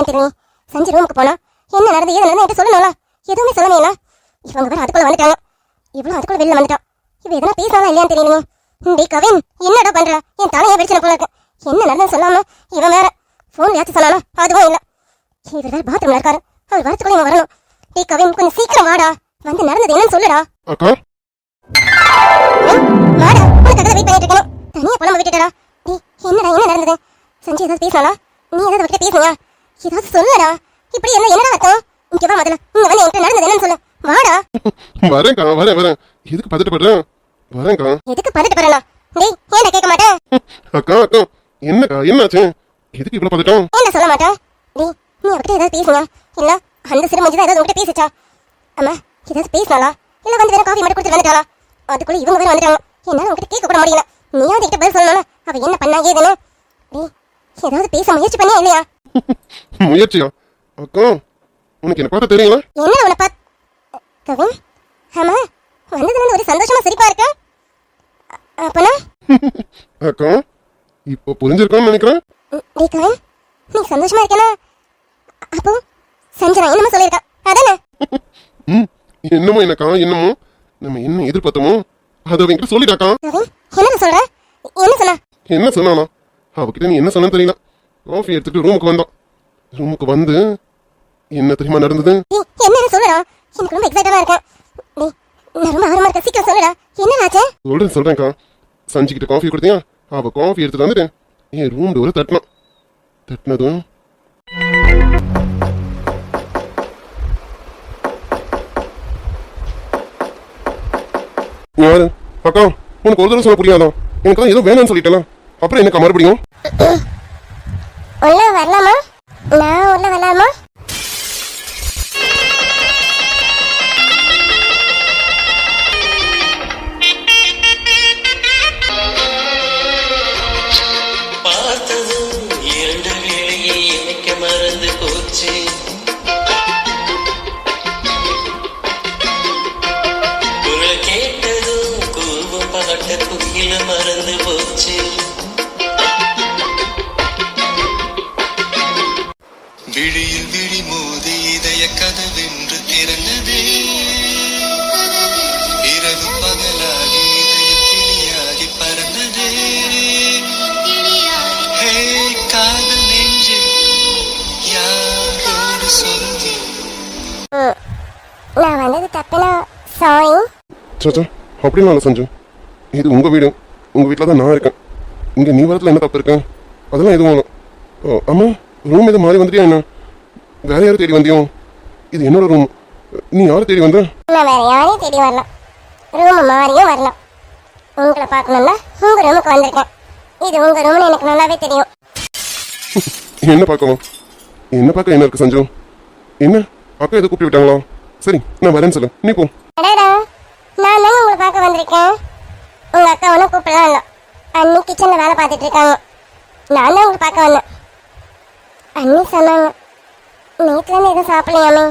இல்லையான்னு தெரியும். சஞ்சு ரூமுக்கு போனா என்ன நடந்து ஏது நடந்து என்கிட்ட சொல்லணும்ல, எதுவுமே சொல்லவே. இவங்க வேற அதுக்குள்ள வந்துட்டாங்க. இவ்வளவு அதுக்குள்ள வெளில வந்துட்டான். இவ எதனா பேசாதான் இல்லையான்னு தெரியலையே. டேய் கவின், என்னடா பண்ற? என் தலையை வெடிச்சன போல இருக்கு. என்ன நடந்து சொல்லாம இவன் வேற போன் யாச்சு சொன்னானா அதுவும் இல்ல. இவர் வேற பாத்ரூம்ல இருக்காரு. அவர் வரத்துக்குள்ள இவன் வரணும். டேய் கவின், கொஞ்சம் சீக்கிரம் வாடா, வந்து நடந்தது என்னன்னு சொல்லுடா. அக்கா வாடா, உனக்காக வெயிட் பண்ணிட்டு இருக்கேன். தனியா புலம்ப விட்டுட்டடா. டேய் என்னடா, என்ன நடந்தது? சஞ்சய் ஏதாவது பேசினானா? நீ ஏதாவது அவர்கிட்ட பேசுனியா? ஏதாவது சொல்லுடா. இப்படி என்ன என்னடா அர்த்தம்? இங்க வா முதல்ல, இங்க வந்து என்கிட்ட நடந்தது என்னன்னு சொல்லு. வாடா. வரேன்க்கா, வரேன். எதுக்கு பதட்டப்படுறேன்? வரேன்க்கா. எதுக்கு பதட்டப்படுறா? டேய் ஏன்டா கேட்க மாட்டேன்? அக்கா என்னக்கா, என்னாச்சு? எதுக்கு இவ்வளவு பதட்டம்? என்ன சொல்ல மாட்டேன்? டேய் நீ அவகிட்ட ஏதாவது பேசுனியா? இல்ல அந்த சிறு மஞ்சள் ஏதாவது உங்ககிட்ட பேசிச்சா? அம்மா ஏதாவது பேசினாளா? இல்ல வந்து வேற காஃபி மட்டும் கொடுத்துட்டு வந்துட்டாளா? அதுக்குள்ள இவங்க வேற வந்துட்டாங்க. என்னால உங்ககிட்ட கேட்க கூட முடியல. நீயாவது என்கிட்ட பதில் சொல்லணும். அவ என்ன பண்ணா ஏதுன்னு. டேய் ஏதாவது பேச முயற்சி பண்ணியா இல்லையா? முயற்சியா? அக்கா உனக்கு என்ன பார்த்தா தெரியுங்களா? என்ன உன்னை பார்த்து கவின்? ஆமா, வந்ததுல ஒரு சந்தோஷமா சிரிப்பா இருக்க. அப்பனா அக்கா இப்போ புரிஞ்சிருக்கான்னு நினைக்கிறேன். டேய் கவின், நீ சந்தோஷமா இருக்கேனா? அப்போ சஞ்சனா என்னமோ சொல்லியிருக்கா அதானே? என்னமோ என்னமோ நம்ம என்ன எதிர்பார்த்தோமோ அதை அவங்கிட்ட சொல்லிட்டாக்கா. கவின் என்ன சொல்ற? என்ன சொன்னா? என்ன சொன்னானா? அவகிட்ட நீ என்ன சொன்னு தெரியல. காஃபி எடுத்துட்டு ரூமுக்கு வந்தான். ரூமுக்கு வந்து என்ன தெரியுமா நடந்தது? என்ன சொல்லுடா, எனக்கு ரொம்ப எக்ஸைட்டடா இருக்கேன். டேய் நான் ரொம்ப ஆர்வமா இருக்கேன், சீக்கிரம் சொல்லுடா. என்னடாச்சு? சொல்றேன்க்கா. சஞ்சு கிட்ட காஃபி கொடுத்தியா? அவ காஃபி எடுத்துட்டு வந்துட்டு என் ரூம் டோரை தட்டினதும் யாரு? அக்கா உனக்கு ஒரு தடவை சொல்ல புரியாதா? எனக்கு தான் ஏதோ வேணும்னு சொல்லிட்டேன். அப்புறம் எனக்கு மறுபடியும் உள்ள வரலாமா? நான் உள்ள வரலாமா? மறந்து போச்சு. விழியில் விழி மோதி இதய கதவென்று திறந்ததே. இரவு பகலாகி இதய கிளியாகி பறந்ததே. காதல் நெஞ்சு யாரோடு சொல்லி. நான் வந்தது தப்புனா சாரி. சாச்சா அப்படிலாம் இல்லை சஞ்சு. இது உங்க வீடு. உங்க வீட்டில் தான் நான் இருக்கேன். இங்கே நீ வரத்துல என்ன தப்பு இருக்கேன்? அதெல்லாம் எதுவும் இல்லை. ஆமா ரூம் எதுவும் மாறி வந்துட்டியா என்ன? வேற யாரும் தேடி வந்தியோ? இது என்னோட ரூம். நீ யாரை தேடி வந்த? நான் வேற யாரையும் தேடி வரலாம். ரூம் மாறியும் வரலாம். உங்களை பார்க்கணும்னா உங்க ரூமுக்கு வந்திருக்கேன். இது உங்க ரூம்னு எனக்கு நல்லாவே தெரியும். என்ன பார்க்கணும்? என்ன பார்க்க என்ன இருக்கு சஞ்சு? என்ன அக்கா எதை கூப்பிட்டு விட்டாங்களா? சரி நான் வரேன்னு சொல்லு, நீ போ. அடடா, நான் தாங்க உங்களை பார்க்க வந்திருக்கேன். உங்க அக்கா ஒன்றும் கூப்பிடலாம் இல்லை. அண்ணி கிச்சனில் வேலை பார்த்துட்டு இருக்காங்க. நான் தான் உங்களை பார்க்க வந்தேன். அண்ணி சொன்னாங்க நேற்றுலேருந்து எதுவும் சாப்பிடலையாமே,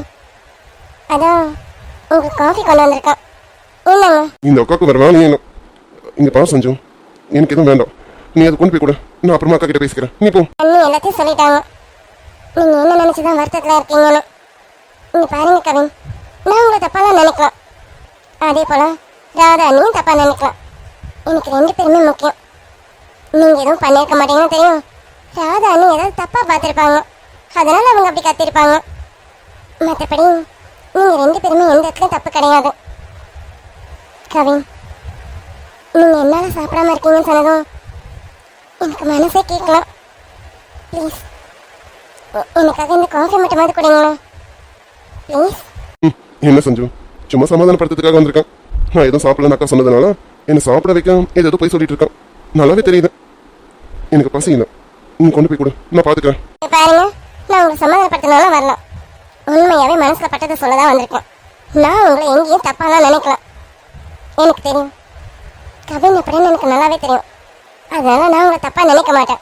அதான் உங்களுக்கு காஃபி கொண்டு வந்திருக்கேன். என்னங்க இந்த அக்காவுக்கு வேற வேலையே இல்லை. இங்க பா சஞ்சு, எனக்கு எதுவும் வேண்டாம். நீ அதை கொண்டு போய் கூட, நான் அப்புறமா அக்கா கிட்ட பேசிக்கிறேன், நீ போ. அண்ணி எல்லாத்தையும் சொல்லிட்டாங்க. நீங்கள் என்ன நினச்சிதான் வருத்தத்தில் இருக்கீங்கன்னு. இங்கே பாருங்க கவின், நான் உங்களை தப்பாலாம் நினைக்கலாம். அதே போல் ராதா அண்ணியும் தப்பாக நினைக்கலாம். எனக்கு ரெண்டு பேருமே முக்கியம். நீங்கள் எதுவும் பண்ணியிருக்க மாட்டீங்கன்னு தெரியும். ராதா அண்ணி ஏதாவது தப்பாக பார்த்துருப்பாங்க, அதனால் அவங்க அப்படி கத்திருப்பாங்க. மற்றபடி நீங்கள் ரெண்டு பேருமே எந்த இடத்துலையும் தப்பு கிடையாது. கவின், நீங்கள் என்னால் சாப்பிடாம இருக்கீங்கன்னு சொன்னதும் எனக்கு மனசே கேட்கலாம். ப்ளீஸ் எனக்காக இந்த காஃபி மட்டுமாவது கொடுங்களா ப்ளீஸ். என்ன சஞ்சு, சும்மா சமாதானப்படுத்துறதுக்காக வந்திருக்கேன். நான் எதுவும் சாப்பிடலன்னு அக்கா சொன்னதுனால என்னை சாப்பிட வைக்க ஏதோ போய் சொல்லிட்டு இருக்கேன். நல்லாவே தெரியுது. எனக்கு பசி இல்லை, நீ கொண்டு போய் கொடு, நான் பார்த்துக்கிறேன். பாருங்க, நான் உங்களை சமாதானப்படுத்தினாலும் வரலாம். உண்மையாகவே மனசில் பட்டதை சொல்ல தான் வந்திருக்கேன். நான் உங்களை எங்கேயும் தப்பாலாம் நினைக்கலாம். எனக்கு தெரியும் கவின் எப்படின்னு எனக்கு நல்லாவே தெரியும். அதனால நான் உங்களை தப்பாக நினைக்க மாட்டேன்.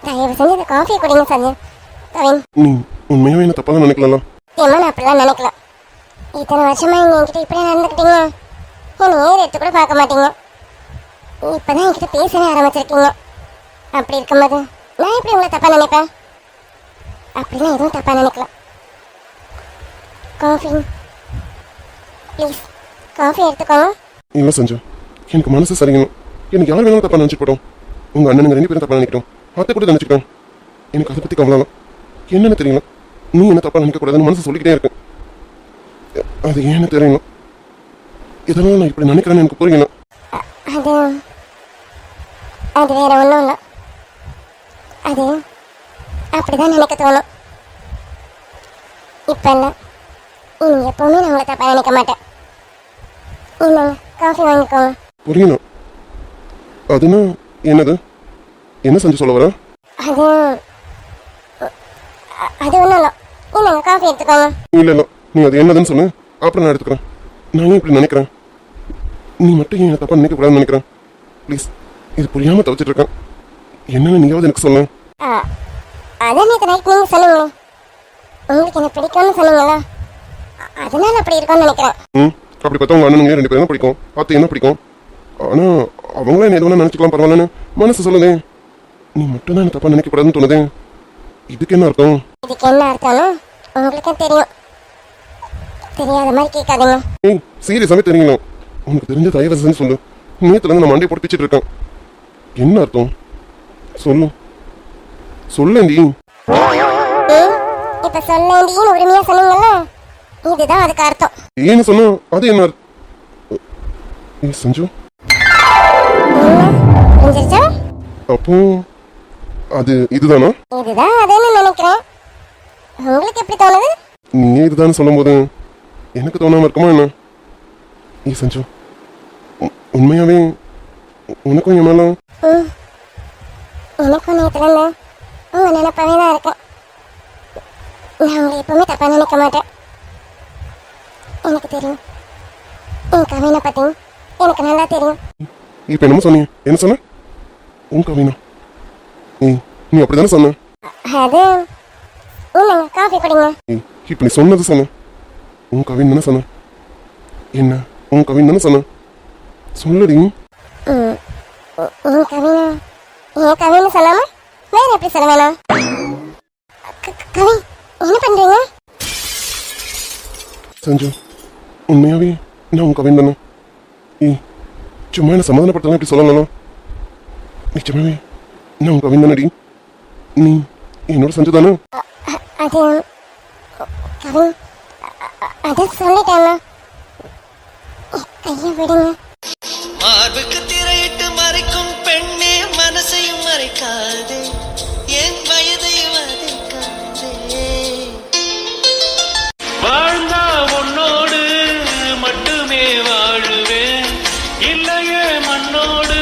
தயவு செஞ்சு இந்த காஃபியை குடிங்க சஞ்சய். கவின், நீ உண்மையாவே என்ன தப்பாக நினைக்கலாம்? ஏமா நான் அப்படிலாம் நினைக்கலாம். இத்தனை வருஷமா நீங்க என்கிட்ட இப்படியே நடந்துக்கிட்டீங்க. என்னை ஏறு எடுத்து கூட பார்க்க மாட்டீங்க. இப்பதான் என்கிட்ட பேசவே ஆரம்பிச்சிருக்கீங்க. அப்படி இருக்கும்போது நான் எப்படி உங்களை தப்பா நினைப்பேன்? அப்படிலாம் எதுவும் தப்பா நினைக்கலாம். காஃபி ப்ளீஸ், காஃபி எடுத்துக்கோங்க. இல்லை சஞ்சு, எனக்கு மனசு சரிங்க. எனக்கு யார் வேணாலும் தப்பா நினச்சிட்டு போட்டோம். உங்கள் அண்ணனுங்க 2 பேரும் தப்பா நினைக்கிறோம். அத்தை கூட நினச்சிக்கிட்டோம். எனக்கு அதை பற்றி கவலை என்னன்னு தெரியல. நீ என்ன தப்பா நினைக்கக்கூடாதுன்னு மனசு சொல்லிக்கிட்டே இருக்கு. அது ஏன்னு தெரியல. இதெல்லாம் நான் இப்படி நினைக்கிறேன்னு எனக்கு புரியல. அது அது வேற ஒன்றும் இல்லை. அது அப்படிதான் நினைக்க தோணும். இப்போ இல்லை, இனி எப்பவுமே நான் உங்களை தப்பா நினைக்க மாட்டேன். இந்தாங்க, காஃபி வாங்கிக்கோங்க. புரியல. அதுனா என்னது? என்ன செஞ்சு சொல்ல வர? அது அது ஒன்றும் இல்லை. இந்தாங்க, காஃபி எடுத்துக்கோங்க. இல்லை இல்லை, நீ அது என்னதுன்னு சொல்லு, அப்புறம் நான் எடுத்துக்கிறேன். நான் ஏன் இப்படி நினைக்கிறேன்? நீ மட்டும் ஏன் தப்பா நினைக்கக்கூடாதுன்னு நினைக்கிறேன். ப்ளீஸ், இது புரியாமல் தவிச்சிட்டு இருக்கேன். என்னன்னு நீயாவது எனக்கு சொல்லு. அதான் நேற்று நைட் நீங்கள் சொன்னீங்க, உங்களுக்கு என்ன பிடிக்கும்னு சொன்னீங்களா, அதனால அப்படி இருக்கும்னு நினைக்கிறேன். அப்படி பார்த்தா உங்கள் அண்ணனுங்க 2 பேரும் பிடிக்கும், அத்தை என்ன பிடிக்கும். ஆனால் அவங்களே என்ன எதுவும் நினச்சிக்கலாம் பரவாயில்லன்னு மனசு சொல்லுதே. நீ மட்டும் தான் என்ன தப்பா நினைக்கக்கூடாதுன்னு தோணுதே. இதுக்கு என்ன அர்த்தம்? இதுக்கு என்ன அர்த்தம்னு உங்களுக்கே தெரியும். தெரியாத மாதிரி கேட்காதீங்க. ஏய், சீரியஸாகவே தெரியல. உனக்கு தெரிஞ்ச தயவு செஞ்சு சொல்லு. நேற்றுலேருந்து நான் மண்டையை போட்டு பிச்சுட்டு இருக்கேன். என்ன அர்த்தம் சொல்லு, சொல்லேண்டி. இப்ப சொல்லேண்டின்னு உரிமையா சொன்னீங்கல்ல, இதுதான் அதுக்கு அர்த்தம். ஏன்னு சொன்னா அது என்ன ஏய் சஞ்சு, புரிஞ்சிருச்சா? அப்போ அது இதுதானா? இதுதான் அதுன்னு நினைக்கிறேன். உங்களுக்கு எப்படி தோணுது? நீயே இதுதான் சொல்லும்போது எனக்கு தோணாம இருக்குமா என்ன? ஏய் சஞ்சு, உண்மையாவே உனக்கும் என் மேல எனக்கும் நேற்றுலேருந்து உங்க நினைப்பாவே தான் இருக்கேன். நான் உங்களை எப்பவுமே தப்பா நினைக்க மாட்டேன். எனக்கு தெரியும், என் கவினை பத்தி எனக்கு நல்லா தெரியும். இப்ப என்னமோ சொன்னீங்க, என்ன சொன்ன? உன் கவினா? ஏய், நீ அப்படிதானே சொன்ன? அது இல்லைங்க, காஃபி குடிங்க. ஏய், இப்ப நீ சொன்னது சொன்ன. உன் கவின் தானே சொன்ன. என்ன உன் கவின் தானே சொன்ன? சொல்லுடி. என் கவினா என் கவின்னு சொல்லாம வேற எப்படி சொல்ல வேணாம்? கவி, என்ன பண்றீங்க? சஞ்சு, உண்மையாவே நான் உன் கவின் தானே. ஏய், சும்மா என்ன சமாதானப்படுத்தலாம் இப்படி சொல்லலாம். நிச்சயமாவே நான் உன் கவின் தானடி. நீ என்னோட சஞ்சு தானே? அது கவி, அது சொல்லிட்டேன்னா கையை விடுங்க. மார்புக்கு திரையிட்டு மறைக்கும் பெண்ணே மனசையும் மறைக்காதே, என் வயதையும் மறைக்காதே. வாழ்ந்தா உன்னோடு மட்டுமே வாழுவேன், இல்லையே மண்ணோடு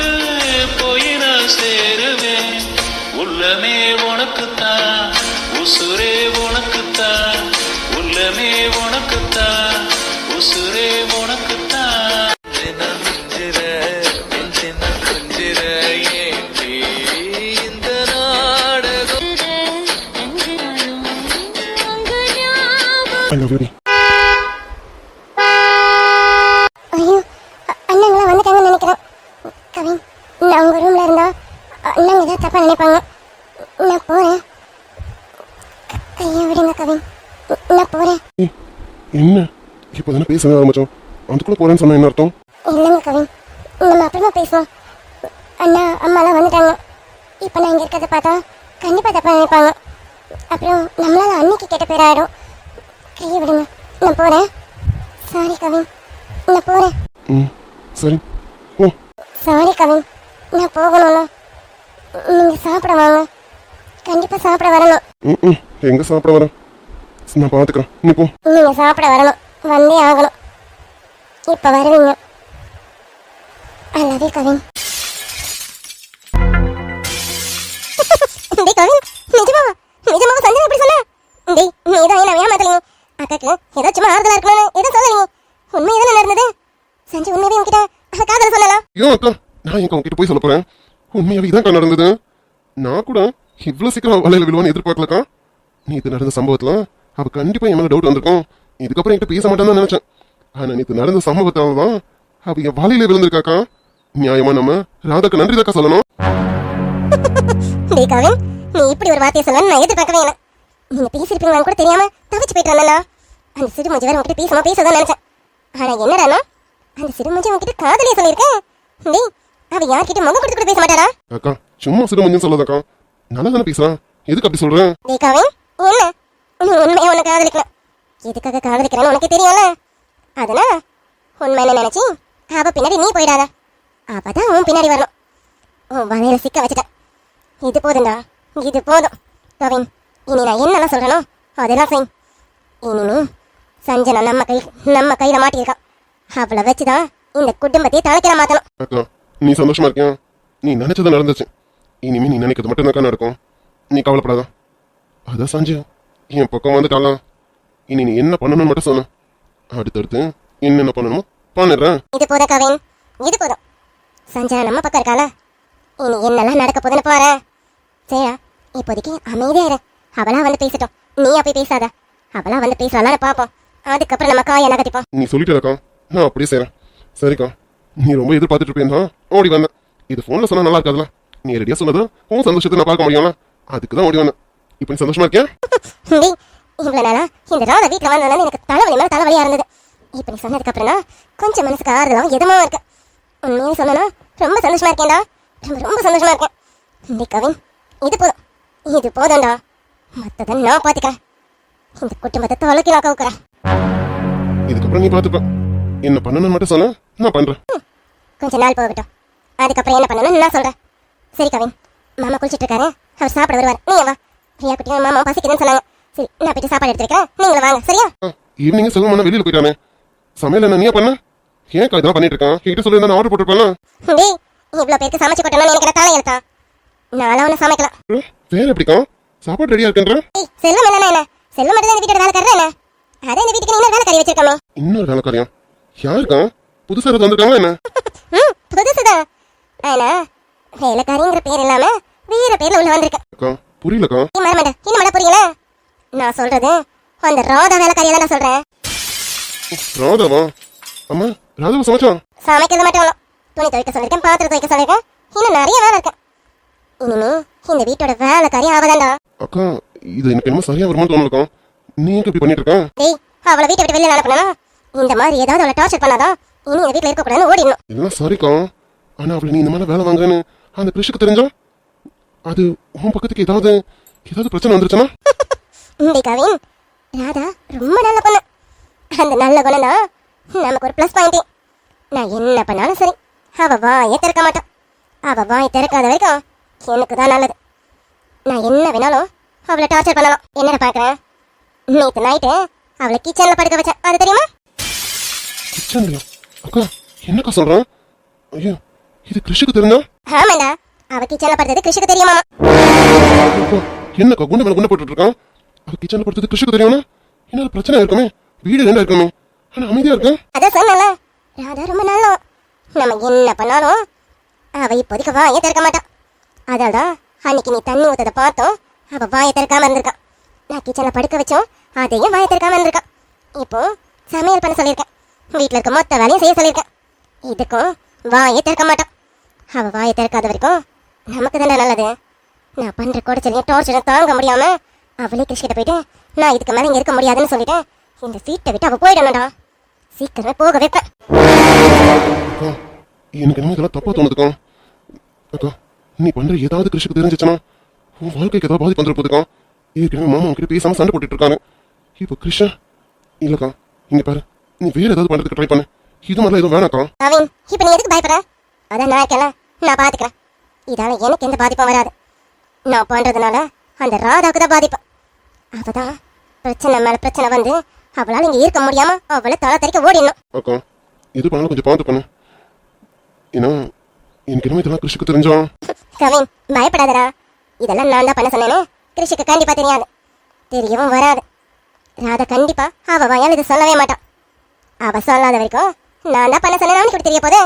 போய் நான் சேருவேன். உள்ளமே உனக்குத்தான், உசுரே உனக்குத்தான், உள்ளமே உனக்குத்தான், உசுரே உனக்குத்தான். I love you. ஐயோ, அண்ணாங்களா வந்துட்டாங்கன்னு நினைக்கிறேன். கவி, நான் உங்க ரூம்ல இருந்தா அண்ணாங்க ஏதாவது தப்பா நினைப்பாங்க. நான் போறேன். கையை விடுங்க கவி, நான் போறேன். ஏய், என்ன இப்போதானே பேசவே ஆரம்பிச்சோம், அதுக்குள்ள போறேன்னு சொன்னா என்ன அர்த்தம்? இல்லைங்க கவி, நம்ம அப்புறமா பேசுவோம். அண்ணா அம்மாலாம் வந்துட்டாங்க. இப்போ நான் இங்கே இருக்கிறத பார்த்தா கண்டிப்பாக தப்பாக நினைப்பாங்க. அப்புறம் நம்மளால அன்னைக்கு கெட்ட பேர் ஆகிடும். கையை விடுங்க, நான் போகிறேன். சாரி கவி, நான் போகிறேன். சரி ஓ. சாரி கவி, நான் போகணும்ல. நீங்கள் சாப்பிட வாங்க, கண்டிப்பாக சாப்பிட வரணும். எங்க சாப்பிட வரேன், நான் பார்த்துக்கிறேன். நீ போ. நீங்கள் சாப்பிட வரணும், வந்தே ஆகணும். இப்போ வருவீங்க. I love you Kavin. டேய் கவின், நிஜமாவா சஞ்சய் எப்படி சொன்ன? டேய், நீ தான் என்ன ஏமாத்தலீங்க. அக்காக்கு ஏதோ சும்மா ஆறுதலா இருக்கணும்னு எதுவும் சொல்லலீங்க. உண்மை எதுவும் நடந்தது? சஞ்சய் உண்மையாவே உங்ககிட்ட அவ காதல சொல்லலாம்? ஐயோ அக்கா, நான் எங்க உங்ககிட்ட போய் சொல்ல போறேன். உண்மையாவே இதான் நடந்தது. நான் கூட இவ்வளவு சீக்கிரம் வலையில விழுவான்னு எதிர்பார்க்கலக்கா. நேற்று நடந்த சம்பவத்துல அவ கண்டிப்பா என் மேல டவுட் வந்திருக்கும். இதுக்கப்புறம் என்கிட்ட பேச மாட்டான்னு தான் நினைச்சேன். ஆனா நேற்று நடந்த சம்பவத்தால தான் அவ என் வலையில விழுந்திருக்காக்கா. நியாயமா நம்ம ராதாக்கு நன்றி தாக்கா சொல்லணும். டேய் கவின், நீ இப்படி ஒரு வார்த்தையை சொல்லணும்னு நான் எதிர்பார்க்கவே இல்லை. நீங்க பேசிருப்பீங்களான்னு கூட தெரியாம தவிச்சு போயிட்டு வந்தேன்னா அந்த சிறு மஞ்சள் வேற உங்ககிட்ட பேசதான் நினைச்சேன். ஆனா என்னடானா அந்த சிறு மஞ்சள் உங்ககிட்ட காதலியா சொல்லியிருக்கேன். டேய் அவ யார்கிட்ட முகம் கொடுத்து கூட பேச மாட்டாரா? அக்கா சும்மா சிறு மஞ்சள் சொல்லாதக்கா, நல்லா தானே பேசுறான், எதுக்கு அப்படி சொல்றேன்? டேய் கவின், என்ன நீ உண்மையை உனக்கு காதலிக்கலாம். எதுக்காக காதலிக்கிறேன்னு உனக்கு தெரியும்ல. அதனால உண்மை என்ன நினைச்சி அவ பின்னாடி நீ போயிடாத. அவதான் உன் பின்னாடி வரணும். உன் வலையில சிக்க வச்சுட்டேன். இது போதும்டா, இது போதும். கவின், இனி நான் என்னெல்லாம் சொல்றேனோ அதெல்லாம் செய். இனிமே சஞ்சனா நம்ம கையில மாட்டியிருக்கான். அவளை வச்சுதான் இந்த குடும்பத்தையே தலைக்கிற மாத்தணும். அக்கா நீ சந்தோஷமா இருக்கியா? நீ நினைச்சது நடந்துச்சு, இனிமே நீ நினைக்கிறது மட்டும் தான் நடக்கும். நீ கவலைப்படாத. அதான் சஞ்சய் என் பக்கம் வந்துட்டாலாம். இனி நீ என்ன பண்ணணும்னு மட்டும் சொன்ன, அடுத்தடுத்து என்னென்ன பண்ணணுமோ பண்ணிடுறேன். இது போதும் கவின், இது போதும். சஞ்சனா நம்ம பக்கம் இருக்காள, இனி என்னெல்லாம் நடக்க போதுன்னு பாரு. சரியா, இப்போதைக்கு அமைதியா இரு. அவளா வந்து பேசட்டும், நீயா போய் பேசாத. அவளா வந்து பேசலாம்னு பாப்போம். அதுக்கப்புறம் நம்ம காயை நகர்த்திப்போம். நீ சொல்லிட்டேக்கா, நான் அப்படியே செய்றேன். சரிக்கா, நீ ரொம்ப எதிர்பார்த்துட்டு இருப்பேன் ஓடி வந்தேன். இது ஃபோனில் சொன்னா நல்லா இருக்காதுல, நீ ரெடியா சொன்னது உன் சந்தோஷத்தை நான் பார்க்க முடியும்ல, அதுக்கு தான் ஓடி வந்தேன். இப்போ நீ சந்தோஷமா இருக்கியா? டேய், இவ்வளவு நாளா இந்த ராதா வீட்டுல வந்ததுனால எனக்கு தலைவலி மேல தலைவலியா இருந்தது. இப்ப நீ சொன்னதுக்கு அப்புறம் தான் கொஞ்சம் மனசுக்கு ஆறுதலாவும் எதமாவும் இருக்கு. உண்மையை சொன்னா ரொம்ப சந்தோஷமா இருக்கேன்டா, ரொம்ப சந்தோஷமா இருக்கேன். டேய் கவின், இது போதும், இது போதும்டா. மத்ததை நான் பாத்துக்கிறேன். இந்த குடும்பத்தை தொலைக்கி நான் கவுக்குறேன். இதுக்கப்புறம் நீ பார்த்துப்ப. என்ன பண்ணணும்னு மட்டும் சொன்ன, நான் பண்றேன். கொஞ்ச நாள் போகட்டும், அதுக்கப்புறம் என்ன பண்ணணும்னு நான் சொல்றேன். சரி கவின், மாமா குளிச்சிட்டு இருக்காரு, அவர் சாப்பிட வருவார். நீ வா. பிரியா குட்டியும் மாமா பசிக்குதுன்னு சொன்னாங்க. சரி, நான் போயிட்டு சாப்பாடு எடுத்து வைக்கிறேன், நீங்களும் வாங்க. சரியா? ஈவினிங் செல்வமான வெளியில போயிட்டானே, சமையல் என்ன நீயா பண்ண? ஏன் இதெல்லாம் பண்ணிட்டு இருக்கான்? கிட்ட சொல்லி நான் ஆர்டர் போட்டுருப்பேன். டேய், இவ்வளவு பேருக்கு சமைச்சு கொட்டணும்னு எனக்கு தலை எழுத்தா? நானும் அவனை சமைக்கலாம். வேற எப்படிக்கா சாப்பாடு ரெடியா இருக்குன்ற? ஏய், செல்லம் இல்லைன்னா என்ன? செல்லம் மட்டும் தான் இந்த வீட்டோட வேலைக்காரர் என்ன? அதே இந்த வீட்டுக்கு நீ இன்னொரு வேலைக்காரி வச்சிருக்கமே. இன்னொரு வேலைக்காரியம் யாருக்கா? புதுசா வந்திருக்காங்க என்ன? புதுசுதான். ஆனா வேலைக்காரிங்கிற பேர் இல்லாம வேற பேர்ல உள்ள வந்திருக்க. அக்கா புரியலக்கா. நீ மறமாட்ட, இன்னும் மட புரியல? நான் சொல்றது அந்த ராதா வேலைக்காரியை தான் நான் சொல்றேன். ராதாவா? அம்மா ராதாவை சமைச்சா? சமைக்கிறது மட்டும் இல்ல, துணி துவைக்க சொல்லிருக்கேன், பாத்திரம் துவைக்க சொல்லிருக்கேன், இன்னும் நிறைய வேலை இருக்கு. இனிமே இந்த வீட்டோட வேலைக்காரி அவதான்டா. அக்கா இது எனக்கு என்னமோ சரியா வருமானு தோணலக்கா. நீ எங்க இப்படி பண்ணிட்டு இருக்க? டேய், அவளை வீட்டை விட்டு வெளியில அனுப்பனா இந்த மாதிரி ஏதாவது அவளை டார்ச்சர் பண்ணாதான் இனி இந்த வீட்டுல இருக்க கூடாதுன்னு ஓடிடணும். எல்லாம் சரிக்கா, ஆனா அவளை நீ இந்த மாதிரி வேலை வாங்குறேன்னு அந்த கிருஷிக்கு தெரிஞ்சா அது உன் பக்கத்துக்கு ஏதாவது பிரச்சனை வந்துருச்சுன்னா? டேய் கவின், ராதா ரொம்ப நல்ல பொண்ணு. அந்த நல்ல குணம் தான் நமக்கு ஒரு ப்ளஸ் பாயிண்ட். நான் என்ன பண்ணாலும் சரி, அவ வாயை திறக்க மாட்டான். அவ வாயை திறக்காத வரைக்கும் எனக்கு தான் நல்லது. நான் என்ன வேணாலும் அவளை டார்ச்சர் பண்ணலாம். என்னடா பாக்குறேன்? நேற்று நைட்டு அவளை கிச்சன்ல படுக்க வச்சேன், அது தெரியுமா? கிச்சன்லயா? அக்கா என்னக்கா சொல்றான்? ஐயோ இது கிருஷிக்கு தெரிஞ்சா? ஆமாண்டா, அவ கிச்சன்ல படுத்தது கிருஷிக்கு தெரியுமா? அக்கா, என்னக்கா குண்டு மேல குண்டை போட்டுட்டு இருக்கான்? அவ கிச்சன்ல படுத்தது கிருஷிக்கு தெரியும்னா என்ன பிரச்சனை இருக்குமே? வீடு ரெண்டா இருக்குமே, ஆனா அமைதியா இருக்க. அதான் சொன்னல, ராதா ரொம்ப நல்ல. நம்ம என்ன பண்ணாலும் அவ இப்போதைக்கு வாயை திறக்க மாட்டான். அதனால்தான் அன்னைக்கு நீ தண்ணி ஊத்ததை பார்த்தோம், அவ வாயை திறக்காம இருந்திருக்கான். நான் கிச்சன்ல படுக்க வச்சோம், அதையும் வாயை திறக்காம இருந்திருக்கான். இப்போ சமையல் பண்ண சொல்லியிருக்கேன், வீட்டுல இருக்க மொத்த வேலையும் செய்ய சொல்லியிருக்கேன். இதுக்கும் வாயை திறக்க மாட்டான். அவ வாயை திறக்காத வரைக்கும் நமக்கு தானே நல்லது. நான் பண்ற குடைச்சலையும் டார்ச்சரும் தாங்க முடியாம அவளே கிருஷ்கிட்ட போயிட்டு நான் இதுக்கு மேலே இங்க இருக்க முடியாதுன்னு சொல்லிட்டு இந்த வீட்டை விட்டு அவ போயிடணும்டா. சீக்கிரமே போக வைப்பேன். அக்கா எனக்கு என்ன இதெல்லாம் தப்பா தோணுதுக்கா. அக்கா நீ பண்ற ஏதாவது கிருஷிக்கு தெரிஞ்சிச்சுன்னா உன் வாழ்க்கைக்கு ஏதாவது பாதிப்பு வந்துட போதுக்கா. ஏற்கனவே மாமா உங்ககிட்ட பேசாம சண்டை போட்டுட்டு இருக்காங்க. இப்போ கிருஷ்ணா இல்லக்கா, இங்க பாரு, நீ வேற ஏதாவது பண்றதுக்கு ட்ரை பண்ணு. இது மாதிரிலாம் எதுவும் வேணாக்கா. அவன் இப்ப நீ எதுக்கு பயப்படுற? அதான் நான் இருக்கல, நான் பாத்துக்கிறேன். இதால எனக்கு எந்த பாதிப்பும் வராது. நான் பண்றதுனால அந்த ராதாவுக்கு தான் பாதிப்பு. அவதான் பிரச்சனை மேல பிரச்சனை வந்து அவளால இங்க இருக்க முடியாம அவளை தலை தறிக்க ஓடிடணும். அக்கா இது பண்ணாலும் கொஞ்சம் பார்த்து பண்ணு. ஏன்னா எனக்கு என்னமோ இதெல்லாம் கிருஷிக்கு தெரிஞ்சா. கவின் பயப்படாதடா, இதெல்லாம் நான் தான் பண்ண சொன்னேன்னு கிருஷிக்கு கண்டிப்பா தெரியாது, தெரியவும் வராது. ராதா கண்டிப்பா அவ வாயால் இது சொல்லவே மாட்டான். அவ சொல்லாத வரைக்கும் நான் தான் பண்ண சொன்னேன், அவனுக்கு தெரிய போதே.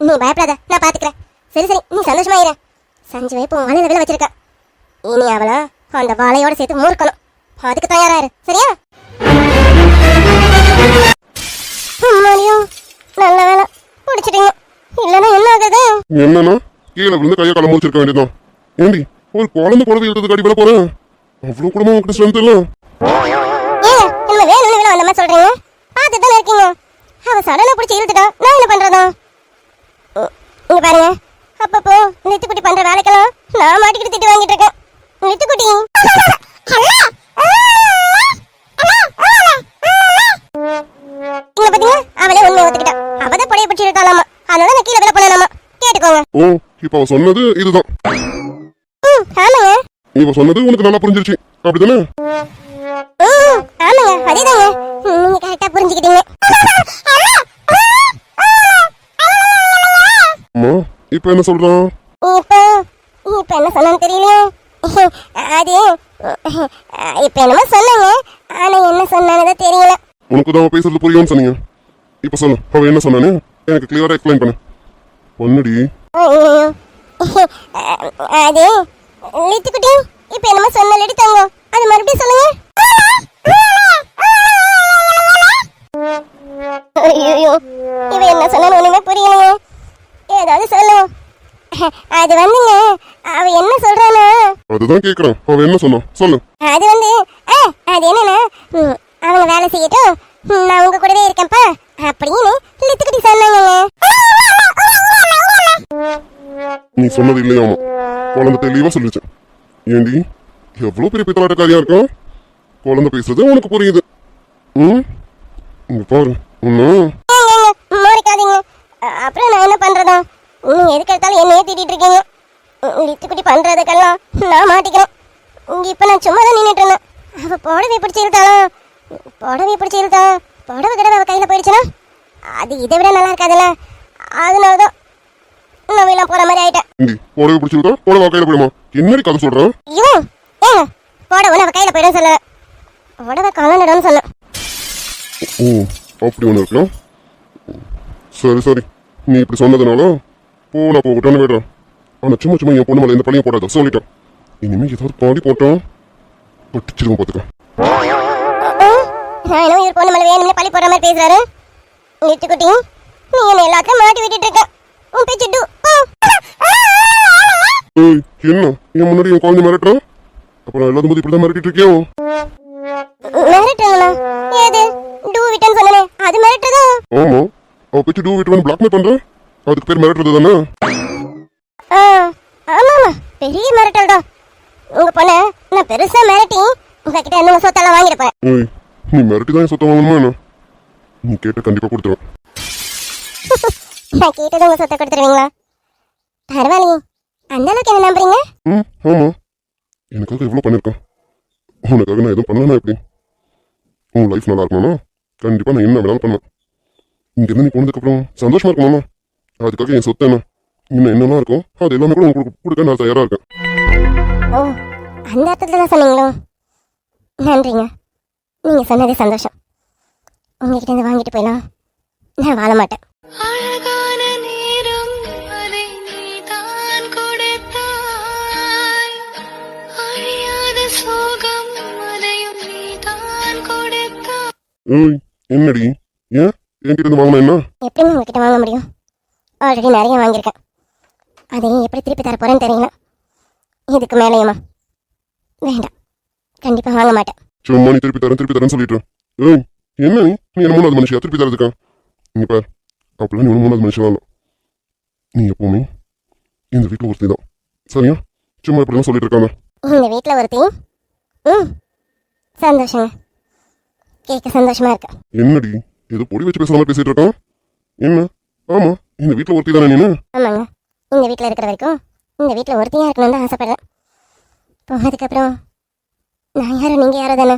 நீ பயப்படாத, நான் பாத்துக்கிறேன். சரி சரி, நீ சந்தோஷமா இரு. சஞ்சய் இப்போ வலையில விழ வச்சிருக்க, இனி அவளை அந்த வாழையோட சேர்த்து மூர்க்கணும். அதுக்கு தயாராரு, சரியா? நல்ல வேலை பிடிச்சிட்டீங்க, இல்லைன்னா என்ன ஆகுது? என்னன்னா கீழே விழுந்து கையை கால முடிச்சிருக்க வேண்டியதான். ஏண்டி ஒரு குழந்தை குழந்தை இருக்கிறதுக்கு அடி போல போறேன். அவ்வளவு கூடமா உங்ககிட்ட ஸ்ட்ரென்த் இல்ல? ஏங்க என்ன வேணும்னு விட வந்த மாதிரி சொல்றீங்க? பார்த்துட்டு தானே இருக்கீங்க. அவ சடனா பிடிச்சி இழுத்துட்டா நான் என்ன பண்றதா? இங்க பாருங்க, அப்பப்போ லித்துக்குட்டி பண்ற வேலைக்கெல்லாம் நான் மாட்டிக்கிட்டு திட்டு வாங்கிட்டு இருக்கேன். லித்துக்குட்டி இங்க பாத்தீங்க, அவளே உண்மையை ஒத்துக்கிட்டா. அவதான் புடைய பிடிச்சி இழுத்தாலாமா, அதனால நான் கீழே விட பண்ணலாமா, கேட்டுக்கோங்க. ஓ, இப்ப அவ சொன்னது இதுதான். ஆமாங்க. இவ சொன்னது உனக்கு நல்லா புரிஞ்சிருச்சு, அப்படிதானே? ஆமாங்க, அதேதாங்க. நீங்க கரெக்டா புரிஞ்சுக்கிட்டீங்க. அம்மா, இப்ப என்ன சொல்றான்? இப்போ இப்போ என்ன சொன்னான்னு தெரியலையே. அது இப்போ என்னமோ சொன்னாங்க, ஆனா என்ன சொன்னானதான் தெரியல. உனக்கு தான் அவ பேசுறது புரியும்னு சொன்னீங்க. இப்ப சொல்லு, அவ என்ன சொன்னானு எனக்கு கிளியரா எக்ஸ்பிளைன் பண்ணு. பொண்ணுடி. அது லித்துக்குட்டி இப்போ என்னமோ சொன்ன எடுத்தாங்க, அது மறுபடியும் சொல்லுங்க. ஐயோ, இவ என்ன சொன்னான்னு ஒண்ணுமே புரியலையே. ஏதாவது சொல்லு. அது வந்துங்க, அவ என்ன சொல்றானா? அதுதான் கேக்குறேன், அவ என்ன சொன்னா சொல்லு. அது வந்து அது என்னன்னா, அவங்க வேலை செய்யட்டும், நான் உங்க கூடவே இருக்கேன்ப்பா அப்படின்னு லித்துக்குட்டி சொன்னாங்க. நீ சொன்னது இல்லையாமா, குழந்தை தெளிவா சொல்லிச்சு. ஏண்டி எவ்வளவு பெரிய பித்தலாட்டக்காரியா இருக்கும், குழந்தை பேசுறது உனக்கு புரியுது. இங்க பாரு மாறிக்காதீங்க. அப்புறம் நான் என்ன பண்றதா? நீங்க எதுக்கு எடுத்தாலும் என்னையே திட்டிட்டு இருக்கீங்க. லித்துக்குட்டி பண்றதுக்கெல்லாம் நான் மாட்டிக்கிறேன். இப்ப நான் சும்மா தான் நின்றுட்டு இருந்தேன். அவ புடவை பிடிச்சி இழுத்தாலும், புடவை கடவை அவ கையில போயிடுச்சுன்னா அது இதை விட நல்லா இருக்காதுல்ல. அதனாலதான் நான் எல்லாம் போற மாதிரி ஆயிட்டேன். புடவை பிடிச்சிருக்கா, புடவை கையில போயிடுமா? என்னடி கதை சொல்றேன்? ஏங்க புடவை அவ கையில போயிடும் சொல்ல, புடவை கலந்துடும் சொல்ல. ஓ, அப்படி ஒண்ணு இருக்கலாம். சரி சரி, நீ இப்படி சொன்னதுனால போனா போகட்டான்னு விடுறேன். ஆனா சும்மா சும்மா என் பொண்ணு மேல எந்த பழியும் போடாத சொல்லிட்டேன். இனிமே ஏதாவது பாடி போட்டோம் பட்டிச்சிருவோம் பாத்துக்க. நான் என்ன ஒரு பொண்ணு மேல வேணும்னு பழி போடுற மாதிரி பேசுறாரு. லித்துக்குட்டி, நீ என்ன எல்லாத்தையும் மாட்டி விட்டுட்டு இருக்க. உன் பேச்சு டு. ஏய், என்ன என் முன்னாடி என் குழந்தை மிரட்டுறான்? அப்புறம் எல்லாத்தும் போது இப்படிதான் மிரட்டிட்டு இருக்கியோ? மிரட்டுங்களா? ஏது டூ விட்டேன்னு சொன்னனே அது மிரட்டுதா? ஆமா, அவ பேச்சு டூ விட்டு வந்து பிளாக்மெயில் பண்ற, அதுக்கு பேர் மிரட்டுறது தானே? ஆமாமா, பெரிய மிரட்டல் தான். உங்க பொண்ணை நான் பெருசா மிரட்டி உங்ககிட்ட என்ன சொத்தெல்லாம் வாங்கிருப்பேன். ஏய், நீ மிரட்டி தான் சொத்த வாங்கணுமா என்ன? நீ கேட்ட கண்டிப்பா கொடுத்துருவேன். நான் கேட்டது உங்க சொத்தை கொடுத்துருவீங்களா? பரவாயில்லையே, அந்த அளவுக்கு என்ன நம்புறீங்க? ஆமா, எனக்காக எவ்வளவு பண்ணிருக்கேன். உனக்காக நான் எதுவும் பண்ணலன்னா எப்படி? உன் லைஃப் நல்லா இருக்கணும்னா கண்டிப்பா நான் என்ன வேணாலும் பண்ணுவேன். இங்க இருந்து நீ போனதுக்கு அப்புறம் சந்தோஷமா இருக்கணுமா? அதுக்காக என் சொத்து என்ன இன்னும் என்னெல்லாம் இருக்கும் அது எல்லாமே கூட உங்களுக்கு கொடுக்க நான் தயாரா இருக்கேன். ஓ, அந்த அர்த்தத்துல தான் சொன்னீங்களோ? நன்றிங்க, நீங்க சொன்னதே சந்தோஷம். உங்ககிட்ட இருந்து வாங்கிட்டு போயிடலாம், நான் வாழ மாட்டேன். அழகான நேரம் அதை நீதான் கொடுத்தாய், அழியாத சோகம் அதையும் நீதான் கொடுத்தாய். ஏய், என்னடி ஏன் என்கிட்ட இருந்து வாங்கினா என்ன? எப்படிங்க உங்ககிட்ட வாங்க முடியும்? ஆல்ரெடி நிறைய வாங்கியிருக்கேன், அதையும் எப்படி திருப்பி தர போறேன்னு தெரியல. இதுக்கு மேலேயுமா? வேண்டாம், கண்டிப்பா வாங்க மாட்டேன். சும்மா நீ திருப்பி தரேன்னு சொல்லிட்டு. ஏய், என்ன நீ என்ன மூணாவது மனுஷியா திருப்பி தரதுக்கா? இங்க பார், அப்படிலாம் நீ ஒன்று மூணாவது மனுஷன் இல்லை. நீ எப்பவுமே இந்த வீட்டில் ஒருத்தி தான், சரியா? சும்மா இப்படிலாம் சொல்லிட்டு இருக்காங்க. இந்த வீட்டில் ஒருத்தி? சந்தோஷங்க, கேட்க சந்தோஷமா இருக்கு. என்னடி ஏதோ பொடி வச்சு பேசுற மாதிரி பேசிட்டு இருக்கான்? என்ன? ஆமா, இந்த வீட்டில் ஒருத்தி தானே நீனு? ஆமாங்க, இந்த வீட்டில் இருக்கிற வரைக்கும் இந்த வீட்டில் ஒருத்தியாக இருக்கணும்னு தான் ஆசைப்படுறேன். போனதுக்கப்புறம் நான் யாரோ நீங்கள் யாரோ தானே.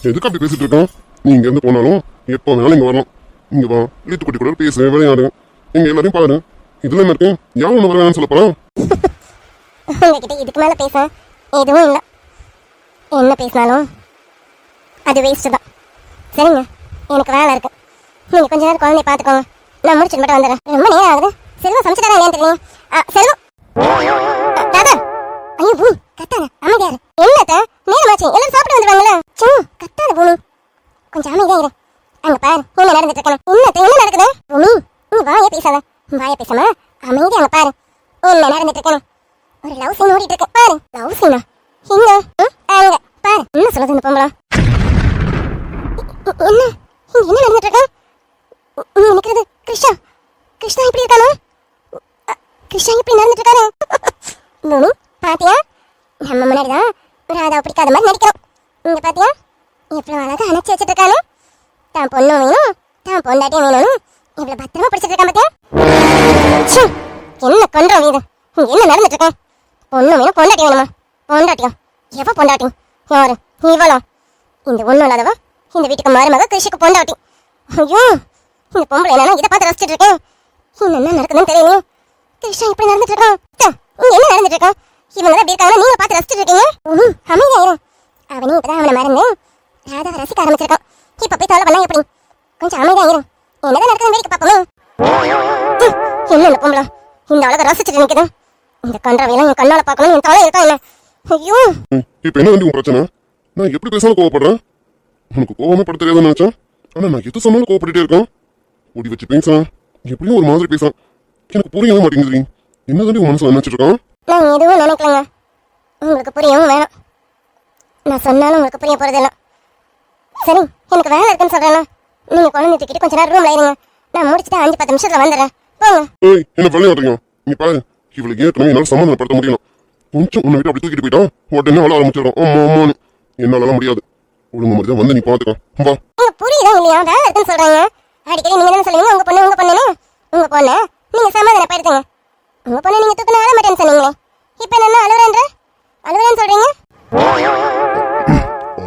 எதுக்கு அப்படி பேசிட்டு இருக்கான்? நீ இங்க இருந்து போனாலும் எப்போ வேணாலும் இங்க வரலாம். இங்க வா, லித்துக்குட்டி கூட பேச விளையாடு, எங்க எல்லாரையும் பாரு. இதுல என்ன இருக்கு? யாரும் ஒன்று வர வேணாம்னு சொல்ல போறான்? உங்ககிட்ட இதுக்கு மேலே பேச எதுவும் இல்லை. என்ன பேசினாலும் அது வேஸ்ட்டு தான். சரிங்க, எனக்கு வேலை இருக்கு. நீங்கள் கொஞ்ச நேரம் குழந்தைய பார்த்துக்கோங்க, நான் முடிச்சுட்டு மட்டும் வந்துடுறேன். ரொம்ப நேரம் ஆகுது. செல்வம் சமைச்சுட்டாரா இல்லையான்னு தெரியல. செல்வம் தாத்தா, ஐயோ பூமி கத்தாத, அமைதியாரு. என்னத்த நேரமாச்சு, எல்லாரும் சாப்பிட்டு வந்துடுவாங்கல்ல. கத்தாத பூமி, கொஞ்சம் அமைதியா இரு. அங்க பாரு, என்ன நடந்துட்டு இருக்கணும். என்ன நடக்குது பூமி? நீ வாய பேசாத, வாய பேசாம அமைதியா அங்க பாரு என்ன நடந்துட்டு இருக்கணும். ஒரு லவ் சீன் ஓடிட்டு இருக்கு பாரு. லவ் சீனா? இங்க அங்க பாரு என்ன சொல்லுது இந்த பொம்பளை. என்ன இங்க என்ன நடந்துட்டு இருக்கு? நீ நினைக்கிறது கிருஷ்ணா கிருஷ்ணா இப்படி இருக்கானோ? கிருஷ்ணா இப்படி நடந்துட்டு இருக்காரு. பூமி பாத்தியா, நம்ம முன்னாடிதான் ராதாவை பிடிக்காத மாதிரி நடிக்கிறோம். இங்க பாத்தியா எவ்வளவு அழகா அணைச்சி வச்சுட்டு இருக்கானு. தான் பொண்ணும் வேணும் தான் பொண்டாட்டியும் வேணும்னு இவ்வளவு பத்திரமா பிடிச்சிட்டு இருக்கான் பாத்தியா. ச்சே, என்ன கொன்றோம் இது. இங்க என்ன நடந்துட்டு இருக்க? பொண்ணும் வேணும் பொண்டாட்டி வேணுமா? பொண்டாட்டியும் எவ பொண்டாட்டியும்? யாரு இவளோ? இந்த ஒண்ணும் இல்லாதவ இந்த வீட்டுக்கு மருமக கிருஷிக்கு பொண்டாட்டி. ஐயோ இந்த பொம்பளை என்னன்னா இதை பார்த்து ரசிச்சுட்டு இருக்கேன். என்ன நடக்குதுன்னு தெரியல. கிருஷ்ணா இப்படி நடந்துட்டு இருக்கான். இங்க என்ன நடந்துட்டு இருக்கான்? இவங்க தான் இருக்காங்க, நீங்க பார்த்து ரசிச்சுட்டு இருக்கீங்க. அமைதியாயிரும். அவனே இப்பதான் அவனை மறந்து ராதாவை ரசிக்க ஆரம்பிச்சிருக்கான். இப்ப போய் தொலை பண்ணா எப்படி? கொஞ்சம் அமைதியாயிரும். என்னதான் நடக்குதுன்னு வேடிக்கை பார்ப்போமே. என்ன இந்த பொம்பளை இந்த அழகை ரசிச்சுட்டு நிக்குது. இந்த கன்றாவையெல்லாம் என் கண்ணால பார்க்கணும். என் தலை இருக்கா இல்ல? ஐயோ இப்ப என்ன உன் பிரச்சனை? நான் எப்படி பேசாலும் கோவப்படுறேன்? உனக்கு கோவமே பட தெரியாதுன்னு நினைச்சேன். ஆனா நான் எது சொன்னாலும் கோவப்பட்டுட்டே இருக்கேன். ஓடி வச்சு பேசுறேன், எப்படியும் ஒரு மாதிரி பேசுறேன். எனக்கு புரியவே மாட்டேங்குது. என்னதான் உன் மனசுல நினைச்சிட்டு இருக்கான்? நான் எதுவும் நினைக்கலங்க. உங்களுக்கு புரியவும் வேணாம். நான் சொன்னாலும் உங்களுக்கு புரிய போறதில்ல. சரி எனக்கு வேலை இருக்குன்னு சொல்றேன். நீங்க குழந்தை தூக்கிட்டு கொஞ்ச நேரம் ரூம்ல இருங்க. நான் முடிச்சுட்டு 5-10 நிமிஷத்துல வந்துடுறேன். போங்க. ஏய் என்ன பண்ணி வரீங்க? நீ பாரு, இவளுக்கு ஏற்கனவே என்னால சமாதானப்படுத்த முடியல. கொஞ்சம் உன்னை விட்டு அப்படி தூக்கிட்டு போயிட்டா உடனே அழ ஆரம்பிச்சிடும். ஆமா ஆமான்னு என்னாலலாம் முடியாது. ஒழுங்கு மாதிரி தான் வந்து நீ பாத்துக்க. வா. நீங்க புரியுதா இல்லையா? வேலை இருக்குன்னு சொல்றாங்க. அடிக்கடி நீங்க என்ன சொல்லுவீங்க? உங்க பொண்ணு உங்க பொண்ணு நீங்க சமாதானப்படுத்துங்க. உங்க பொண்ணு நீங்க தூக்கின அழ மாட்டேன்னு சொன்னீங்களே. இப்ப என்ன அழுவுறேன்னு சொல்றீங்க?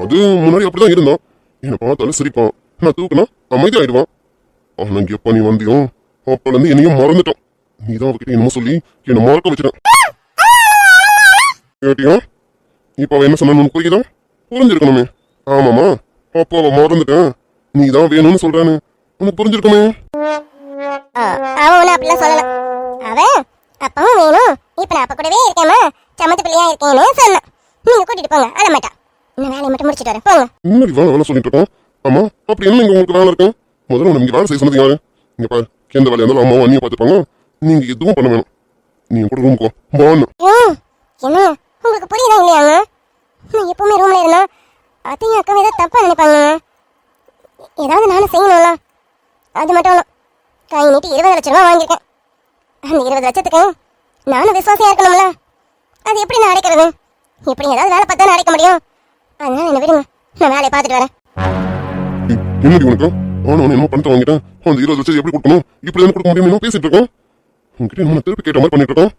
அது முன்னாடி அப்படிதான் இருந்தான். என்னை பார்த்தாலும் சிரிப்பான். நான் தூக்குனா அமைதியாயிடுவான். ஆனா எப்ப நீ வந்தியோ அப்பல இருந்து என்னையும் மறந்துட்டான். நீதான் அவகிட்ட என்னமோ சொல்லி என்னை மறக்க வச்சிட்டான். கேட்டியா? இப்ப அவ என்ன சொன்னு புரியுதா? புரிஞ்சிருக்கணுமே. ஆமாமா, அப்போ அவ மறந்துட்டேன். நீதான் வேணும்னு சொல்றானு உனக்கு புரிஞ்சிருக்குமே. அவன் ஒன்னும் அப்படிலாம் சொல்லல. அவன் அப்பவும் வேணும், இப்ப நான் அப்ப கூடவே இருக்கேமா, சமத்து பிள்ளையா இருக்கேன்னு சொன்னான். நீங்க கூட்டிட்டு போங்க, அழ மாட்டான். இந்த வேலையை மட்டும் முடிச்சிட்டு வரேன், போங்க. முன்னாடி வேலை சொல்லிட்டு இருக்கோம். ஆமா, அப்படி என்ன இங்க உங்களுக்கு வேலை இருக்கு? முதல்ல உனக்கு இங்க வேலை செய்ய சொன்னது யாரு? இங்க பாரு, எந்த வேலையா இருந்தாலும் அம்மாவும் அண்ணியும் பார்த்துப்பாங்க. நீங்க எதுவும் பண்ண வேணும். நீங்க கூட ரூமுக்கு வான்னு. என்ன உங்களுக்கு புரியுதா இல்லையாங்க? நான் எப்பவுமே ரூம்ல இருந்தா அத்தையும் அக்காவும் ஏதாவது தப்பா நினைப்பாங்க. ஏதாவது நானும் செய்யணும்ல. அது மட்டும் இல்ல, கை நீட்டி 20 லட்சம் ரூபாய் வாங்கியிருக்கேன். அந்த 20 லட்சத்துக்கு நானும் விசுவாசியா இருக்கணும்ல. அது எப்படி நான் அடைக்கிறது? எப்படி ஏதாவது வேலை பார்த்தா அடைக்க முடியும். அதனால என்ன விடுங்க, நான் வேலையை பார்த்துட்டு வரேன். என்னடி உனக்கு? ஆனா என்ன பணத்தை வாங்கிட்டேன். அந்த 20 லட்சம் எப்படி கொடுக்கணும், இப்படி கொடுக்க முடியும் பேசிட்டு இருக்கோம். உங்ககிட்ட நம்ம திருப்பி கேட்ட மாதிரி பண்ணிட்டு இருக்கோம்.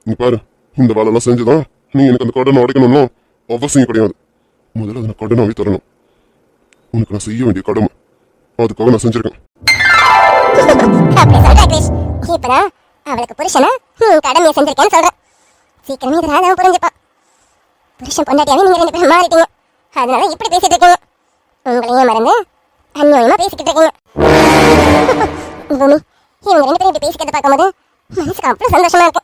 நீ பாரு, இந்த வேலை எல்லாம் செஞ்சுதான் நீ எனக்கு அந்த கடனை அடைக்கணும்னா அவசியம் கிடையாது. முதல்ல அதை கடனாவே தரணும். உனக்கு நான் செய்ய வேண்டிய கடமை, அதுக்காக நான் செஞ்சிருக்கேன். அப்படி சொல்ற கிரீஷ், இப்பதான் அவளுக்கு புருஷனா கடமையை செஞ்சிருக்கேன்னு சொல்றேன். சீக்கிரமே இது ராதாவும் புரிஞ்சுப்பா. புருஷன் பொண்டாட்டியாவே நீங்க 2 பேரும் மாறிட்டீங்க. அதனால இப்படி பேசிட்டு இருக்கீங்க. உங்களையும் மறந்து அந்யோன்யமா பேசிக்கிட்டு இருக்கீங்க. பூமி, இவங்க 2 பேரும் இப்படி பேசிக்கிறத பார்க்கும்போது மனசுக்கு அவ்வளவு சந்தோஷமா இருக்கு.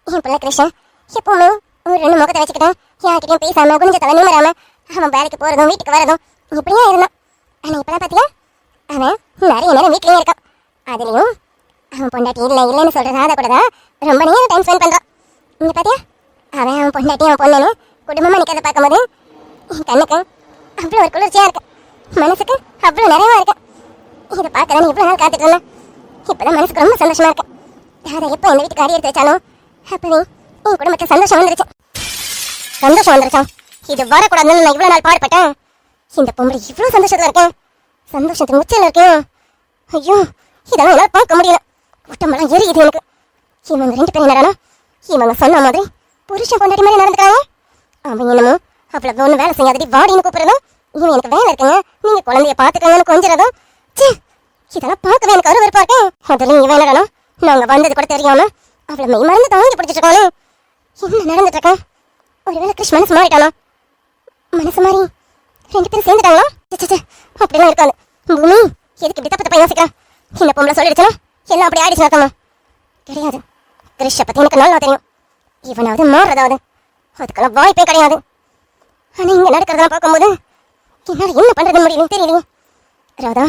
என் பிள்ளை கிருஷ்ணன் எப்பவுமே ஒரு 2 முகத்தை வச்சுக்கிட்டேன். யார்கிட்டயும் பேசாம குனிஞ்ச தலை நிமிராம அவன் வேலைக்கு போறதும் வீட்டுக்கு வரதும் இப்படியே இருந்தான். ஆனா இப்பதான் பாத்தியா, அவன் நிறைய நேரம் வீட்லயே இருக்கான். அதுலயும் அவன் பொண்டாட்டி இல்லைன்னு சொல்ற ராதா கூட தான் ரொம்ப நேரம் டைம் ஸ்பெண்ட் பண்றான். இங்க பாத்தியா, அவன் பொண்டாட்டி அவன் பொண்ணுன்னு குடும்பமா நிக்கிறத பார்க்கும்போது என் கண்ணுக்கு அவ்வளவு ஒரு குளிர்ச்சியா இருக்கு. மனசுக்கு அவ்வளவு நிறைவா இருக்கு. இதை பார்க்கதான் இவ்வளவு நாள் காத்துட்டு இருந்தேன். இப்பதான் மனசுக்கு ரொம்ப சந்தோஷமா இருக்கு. ராதா எப்போ இந்த வீட்டுக்கு அடி எடுத்து வச்சாலும் அப்பவே என் குடும்பத்துக்கு சந்தோஷம் வந்துருச்சு. சந்தோஷம் வந்துருச்சா? இது வரக்கூடாதுன்னு நான் இவ்வளவு நாள் பாடுபட்டேன். இந்த பொம்பளை இவ்வளவு சந்தோஷத்துல இருக்கேன். சந்தோஷத்துக்கு உச்சல இருக்கேன். ஐயோ, இதெல்லாம் என்னால பார்க்க முடியல. உடம்பெல்லாம் எரியுது எனக்கு. இவங்க 2 பேரும் என்னடா இவங்க சொன்ன மாதிரி புருஷன் பொண்டாட்டி மாதிரி நடந்துக்கிறாங்க. அவன் என்னமோ அவ்வளவு ஒண்ணு வேலை செய்யாதடி வாடின்னு கூப்பிடுறதும், இவன் எனக்கு வேலை இருக்குங்க நீங்க குழந்தைய பாத்துக்கங்கன்னு கொஞ்சிறதும், இதெல்லாம் பார்க்கவே எனக்கு ஒரு வெறுப்பா இருக்கேன். அதுலயும் இவன் என்னடா நாங்க வந்தது கூட தெரியாம அவளை மெய் மறந்து தாங்கி பிடிச்சிட்டு இருக்கானே. என்ன நடந்துட்டு இருக்கேன்? ஒருவேளை கிருஷ் மனசு மாறிட்டானா? மனசு மாறி 2 பேரும் சேர்ந்துட்டாங்களா? அப்படிலாம் இருக்காது. பூமி, எதுக்கு இப்படி தப்பு தப்பா யோசிக்கிறான்? இந்த பொம்பளை சொல்லிடுச்சுன்னா எல்லாம் அப்படி ஆயிடுச்சு நடக்கமா? கிடையாது. கிருஷ்ண பத்தி எனக்கு நல்லா தெரியும். இவனாவது மாறுறதாவது அதுக்கெல்லாம் வாய்ப்பே கிடையாது. ஆனா இங்க நடக்கிறதெல்லாம் பார்க்கும்போது என்னால என்ன பண்றதுன்னு முடியல தெரியலையே. ராதா,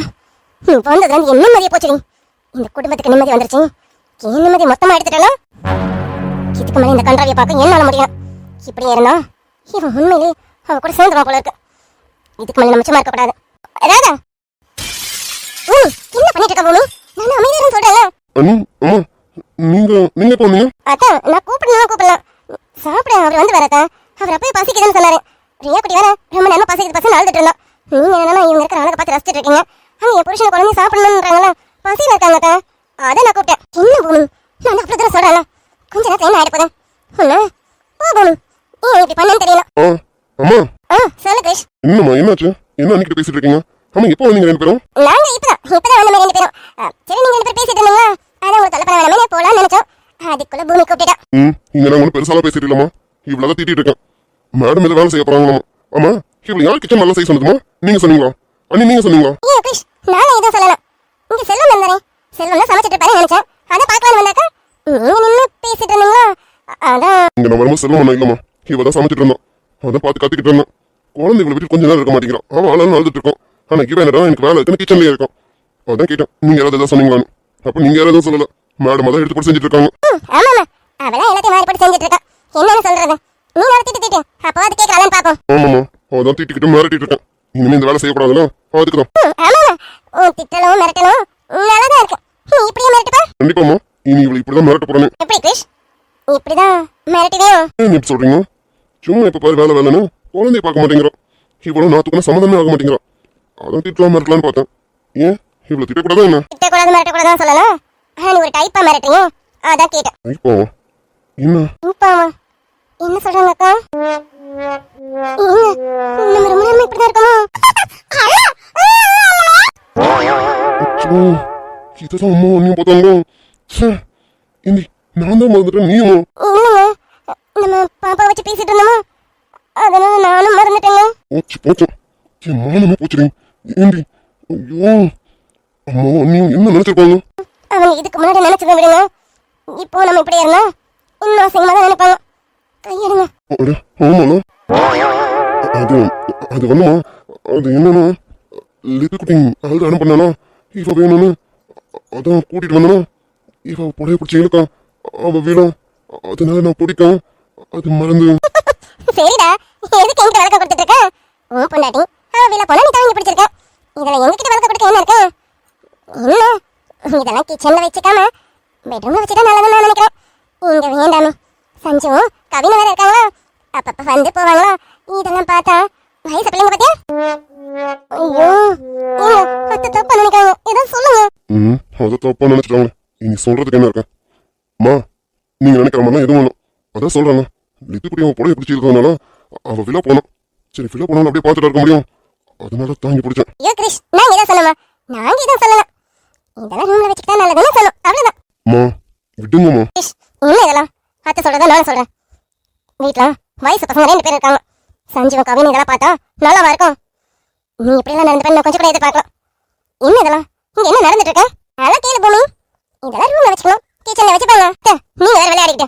நீ வந்ததுல இருந்து என்ன நிம்மதியா போச்சுடி. இந்த குடும்பத்துக்கு நிம்மதி வந்துருச்சு. என் நிம்மதி மொத்தமா எடுத்துட்டா. இதுக்கு மேலே இந்த கன்றாவியை பார்க்க என்னால முடியும். இப்படியே இருந்தா இவன் உண்மையிலே அவ கூட சேர்ந்துருவான் போல இருக்கு. இதுக்கு மேலே நம்ம சும்மா இருக்கக்கூடாது. ராதா, என்ன பண்ணிட்டு இருக்க பூமி? நான் அமைதியா சொல்றேன்ல. அண்ணி அம்மா நீங்க எப்போ வந்தீங்க? அதான் நான் கூப்பிடலாம் சாப்பிட அவர் வந்து வரதா. அவர் அப்பயே பசிக்குதுன்னு சொன்னாரு. ரியா குட்டி வேற ரொம்ப நேரம் பசிக்குது அழுதுட்டு இருந்தா. நீங்க என்னன்னா இவங்க இருக்கிற அழகை பார்த்து ரசிச்சுட்டு இருக்கீங்க. அவங்க என் புருஷனை குழந்தை சாப்பிடணும்ன்றாங்களா, பசியில இருக்காங்க. அதான் நான் கூப்பிட்டேன். என்ன பூமி, நான் அப்படி தான் சொல்றேன். கொஞ்ச நேரத்துல என்ன ஆயிட போதேன் ஒண்ணு. ஓ பூமி, ஏன் இப்படி பண்ணு தெரியல. அம்மா சொல்லு கிருஷ். என்னம்மா என்னாச்சு? என்ன அன்னைக்கு பேசிட்டு இருக்கீங்க? ஆமா எப்போ வந்தீங்க ரெண்டு பேரும்? நாங்க இப்பதான் வந்த மாதிரி ரெண்டு பேரும். சரி நீங்க ரெண்டு பேரும் பேசிட்டு இருந்தீங்களா, அதான் உங்களுக்கு தொலை பண்ண வேணாமே போலாம்னு நினைச்சோம். அதுக்குள்ள பூமி கூப்பிட்டா. இங்க நான் ஒன்றும் பெருசாலாம் பேசிட்டு இல்லம்மா. இவ்வளவு தீட்டிட்டு இருக்கேன். மேடம் இதை வேலை செய்ய போறாங்களாமா. ஆமா இவ்வளவு யார் கிச்சன் நல்லா செய்ய சொன்னதுமா? நீங்க சொன்னீங்களா? அண்ணி நீங்க சொன்னீங்களா? ஏன் கிருஷ், நானும் எதுவும் சொல்லல. இங்க செல்வம் வந்தாரே, செல்வம் தான் சமைச்சிட்டு இருப்பாரு நினைச்சேன். அதை பார்க்கலான்னு வந்தாக்கா நீங்க நின்று பேசிட்டு இருந்தீங்களா, அதான். இங்க நான் வரும்போது செல்வம் ஒன்றும் இல்லம்மா. இவ தான் சமைச்சிட்டு இருந்தோம். அதான் பார்த்து கத்திக்கிட்டு இருந்தேன். குழந்தை இவ்வளவு வீட்டுக்கு கொஞ்ச நேரம் இருக்க மாட்டேங்கிறான். அவன் ஆளாலும் அழுதுட்டு இருக்கோம். ஆனா இவன் என்னடா எனக்கு வேலை இருக்குன்னு கிச்சன்லயே இருக்கும். அதான் கேட்டேன் நீங்க யாராவது எதாவது சொன்னீங்களான்னு. அப்ப நீங்க யாராவது சொல்லல. மேடம் அதான் எடுத்து போட்டு செஞ்சுட்டு இருக்காங்க. ஆமாமா, அவெல்லாம் எல்லாத்தையும் மாறி போட்டு செஞ்சுட்டு இருக்கா. என்னன்னு சொல்றது? நீ வேற திட்டு அப்போ அது கேட்கலான்னு பாப்போம். ஆமாம்மா அதான் திட்டிக்கிட்டு மிரட்டிட்டு இருக்கேன். இனிமே இந்த வேலை செய்யக்கூடாதுல்ல, அதுக்கு தான். ஆமாமா, உன் திட்டலும் மிரட்டலும் நல்லாதான் இருக்கு. நீ இப்படியே மிரட்டுப்பா. கண்டிப்பாம்மா இனி இவளை இப்படிதான் மிரட்ட போறேன்னு. எப்படி கிருஷ், இப்படிதான் மிரட்டுவேன்? ஏன் இப்படி சொல்றீங்க? சும்மா இப்ப பாரு வேலை வேலைன்னு குழந்தைய பார்க்க மாட்டேங்கிறான். இவ்வளவு நாத்துக்குள்ள சம்மந்தமே ஆக மாட்டேங்கிறான். அதான் திட்டலாம் மிரட்டலான்னு பார்த்தேன். ஏன் இவ்வளவு திட்டக்கூடாதா என்ன? திட்டக்கூடாது மிரட்டக்கூடாதுன்னு சொல்லலாம். நீ ஒரு டைப்பா மிரட்டுறீங்க, அதான் கேட்டேன். இப்போ என்ன இப்பாவா என்ன சொல்றாங்க அக்கா? நம்ம ரொம்ப நேரமா இப்படிதான் இருக்கோமா? அச்சோ, இதுதான் அம்மா ஒன்னையும் பார்த்தாங்க. இந்தி நான் தான் மறந்துட்டேன். நீயும் இல்லைங்க, நம்ம பாப்பா வச்சு பேசிட்டு இருந்தோமா, அதனால நானும் மறந்துட்டேங்க. போச்சு போச்சு, என் மானமே போச்சுறீங்க. ஏண்டி ஐயோ, அம்மா ஒன்னையும் என்ன நினைச்சிருப்பாங்க? அவங்க இதுக்கு முன்னாடி நினைச்சதை விடுங்க. இப்போ நம்ம இப்படி இருந்தா இன்னும் அசிங்கமா தான் நினைப்பாங்க. கையெடுங்க. அட ஆமாண்ணா, அது அது வந்துமா, அது என்னன்னா லிபி குட்டி அழுது அடம் பண்ணானா, இவ வேணும்னு அதான் கூட்டிட்டு வந்தனா, இவ புடைய பிடிச்சி இழுக்கா, அவ வீடும், அதனால நான் பிடிக்கும், அது மறந்து. சரிடா, எதுக்கு என்கிட்ட விளக்கம் கொடுத்துட்டு இருக்க? உன் பொண்டாட்டி அவ வீல போனா நீ தவங்கி பிடிச்சிருக்க. இதுல எங்ககிட்ட விளக்கம் கொடுக்க என்ன இருக்கு? என்ன இதெல்லாம் கிச்சன்ல வச்சுக்காம பெட்ரூம்ல வச்சுட்டா நல்லதுன்னு நான் நினைக்கிறேன். இங்க வேண்டாமே. சஞ்சு கவினை வேற இருக்காங்களா, அப்பப்ப வந்து போவாங்களா, இதெல்லாம் பார்த்தா வயசு பிள்ளைங்க பத்தியா? ஐயோ, அத்தை தப்பா நினைக்காங்க, ஏதோ சொல்லுங்க. அதை தப்பா நினைச்சிட்டாங்க. இனி சொல்றதுக்கு என்ன இருக்க? அம்மா நீங்க நினைக்கிற மாதிரிலாம் எதுவும் வேணும். அதான் சொல்றாங்க, லிபி குட்டி அவன் புடைய பிடிச்சி இருக்கிறதுனால அவ விழா போனான். சரி விழா போனாலும் அப்படியே பார்த்துட்டு இருக்க முடியும், அதனால தாங்கி பிடிச்சேன். ஐயோ கிரிஷ், நான் இதை சொல்லமா? நாங்க எதுவும் சொல்லல. இதெல்லாம் ரூம்ல வச்சுக்கிட்டா நல்லதுன்னு சொல்லும், அவ்வளவுதான். அம்மா விடுங்கம்மா. கிரிஷ், என்ன இதெல்லாம்? அத்தை சொல்றதா நானும் சொல்றேன். வீட்டுல வயசு பசங்க 2 பேர் இருக்காங்க. சஞ்சீவன் கவின் இதெல்லாம் பார்த்தா நல்லாவா இருக்கும்? நீ இப்படிலாம் நடந்து பண்ண கொஞ்சம் கூட எதிர்பார்க்கலாம். என்ன இதெல்லாம்? இங்க என்ன நடந்துட்டு இருக்க? அதெல்லாம் கேளு பூமி. இதெல்லாம் ரூம்ல வச்சுக்கணும், கிச்சன்ல வச்சுப்பாங்க. நீங்க வேற விளையாடிக்கிட்டு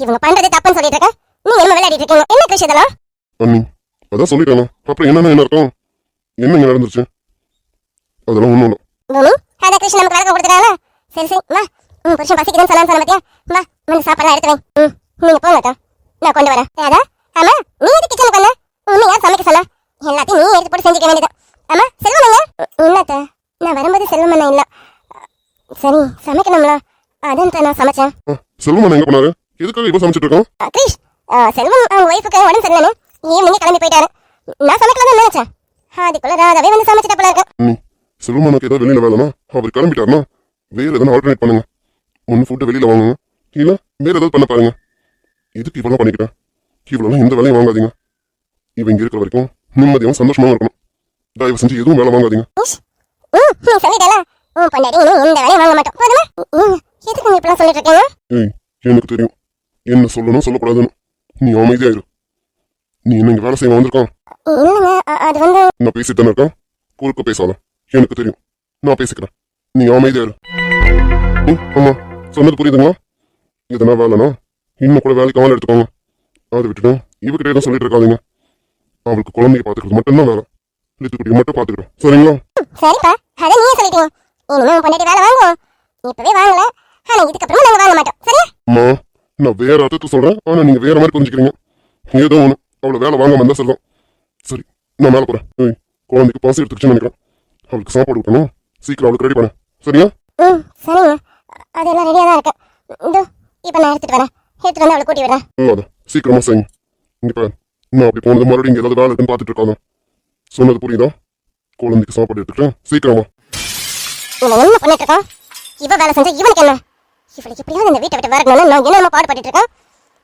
இவங்க பண்றது தப்புன்னு சொல்லிட்டு இருக்க. நீங்க என்ன விளையாடிட்டு இருக்கீங்க? என்ன கிரிஷ் இதெல்லாம்? அண்ணி அதான் சொல்லிட்டேன். அப்புறம் என்னன்னா என்ன இருக்கும்? என்னங்க நடந்துருச்சு? அதெல்லாம் ஒண்ணும் இல்லை. பூமி, அதான் கிருஷ்ணன் நமக்கு வழக்கம் கொடுத்துட்டாங்களா? சரி சரி வா, உன் புருஷன் பசிக்குதுன்னு சொல்லான்னு சொன்ன பத்தியா? வா வந்து சாப்பாடுலாம் எடுத்து வை. நீங்க போங்கக்கா, நான் கொண்டு வரேன். ஏதா ஆமா, நீ எது கிச்சனுக்கு வந்த? உன்னை யார் சமைக்க சொல்ல? எல்லாத்தையும் நீ எடுத்து போட்டு செஞ்சுக்க வேண்டியது. ஆமா செல்வமண்ணா இல்லத்த, நான் வரும்போது செல்வமண்ணா இல்ல. சரி சமைக்கணும்ல, அதான் நான் சமைச்சேன். செல்வம் எங்க போனாரு? எதுக்காக இப்ப சமைச்சிட்டு இருக்கோம்? கிரிஷ், செல்வம் அவங்க ஒய்ஃபுக்கு உடம்பு சரியில்லைன்னு ஈவினிங் கிளம்பி போயிட்டாரு. நான் சமைக்கலாம் தான் நினைச்சேன். அதுக்குள்ள ராதாவே வந்து சமைச்சிட்ட போல இருக்கு. நீ செல்வமானுக்கு ஏதாவது வெளியில வேலைனா அவர் கிளம்பிட்டாருன்னா வேற எதனா ஆல்டர்னேட் பண்ணுங்க. ஒன்னு ஃபுட்டு வெளியில வாங்குங்க, இல்ல வேற ஏதாவது பண்ண பாருங்க. இதுக்கு இவ்வளவு பண்ணிக்கிட்டேன். இவ்வளவு எந்த வேலையும் வாங்காதீங்க. இவ இங்க இருக்கிற வரைக்கும் நிம்மதியாவும் சந்தோஷமாவும் இருக்கணும். தயவு செஞ்சு எதுவும் வேலை வாங்காதீங்க. நீ சொல்லிட்டல, உன் பொண்டாட்டி எந்த வேலையும் வாங்க மாட்டோம். போதுமா? எதுக்கு நீ இப்படிலாம் சொல்லிட்டு இருக்கீங்க? ஏய் எனக்கு தெரியும் என்ன சொல்லணும் சொல்லக்கூடாதுன்னு. நீ அமைதியாயிரு. நீ என்ன இங்க வேலை செய்ய வந்திருக்கான்? இல்லைங்க, அது வந்து நான் பேசிட்டு தானே இருக்கேன், குறுக்க பேசாத. எனக்கு தெரியும், நான் பேசிக்கிறேன். நீ அமைதியாயிரு. ஆமா சொன்னது புரியுதுங்களா? எதனா வேலைனா இன்னும் கூட வேலைக்கு ஆள் எடுத்துக்கோங்க. அதை விட்டுட்டு இவகிட்ட எதுவும் சொல்லிட்டு இருக்காதீங்க. அவளுக்கு குழந்தைய பாத்துக்கிறது மட்டும்தான் வேலை. லித்துக்குட்டியை மட்டும் பாத்துக்கிறேன், சரிங்களா? சரிப்பா, அதை நீயே சொல்லிட்டீங்க. இனிமே உன் பொண்டாட்டி வேலை வாங்குவோம். இப்பவே வாங்கல, ஆனா இதுக்கப்புறமா நாங்க வாங்க மாட்டோம். சரியா? அம்மா நான் வேற அர்த்தத்தை சொல்றேன், ஆனா நீங்க வேற மாதிரி புரிஞ்சுக்கிறீங்க. ஏதோ ஒண்ணு அவளை வேலை வாங்காம இருந்தா செல்லம். சரி, நான் மேலே போறேன். ஏய், குழந்தைக்கு பாசி எடுத்துக்கிச்சுன்னு நினைக்கிறேன். அவளுக்கு சாப்பாடு விட்டணும். சீக்கிரம் அவளுக்கு ரெடி பண்ண. சரியா? சரிங்க, அதெல்லாம் ரெடியாக தான் இருக்கேன். இதோ இப்போ நான் எடுத்துட்டு வரேன். எடுத்துட்டு வந்து அவளை கூட்டி விடுறேன். அதான் சீக்கிரமா செய்யுங்க. இங்க பாரு, நான் அப்படி போனது மறுபடியும் இங்க ஏதாவது வேலை இருக்குன்னு பார்த்துட்டு இருக்காங்க. சொன்னது புரியுதா? குழந்தைக்கு சாப்பாடு எடுத்துக்கிட்டேன். சீக்கிரமா. இவன் என்ன பண்ணிட்டு இருக்கான்? இவ வேலை செஞ்சா இவனுக்கு என்ன? இவளுக்கு எப்படியாவது இந்த வீட்டை விட்டு வரணும்னு நான் என்னென்ன பாடுபட்டு இருக்கேன்.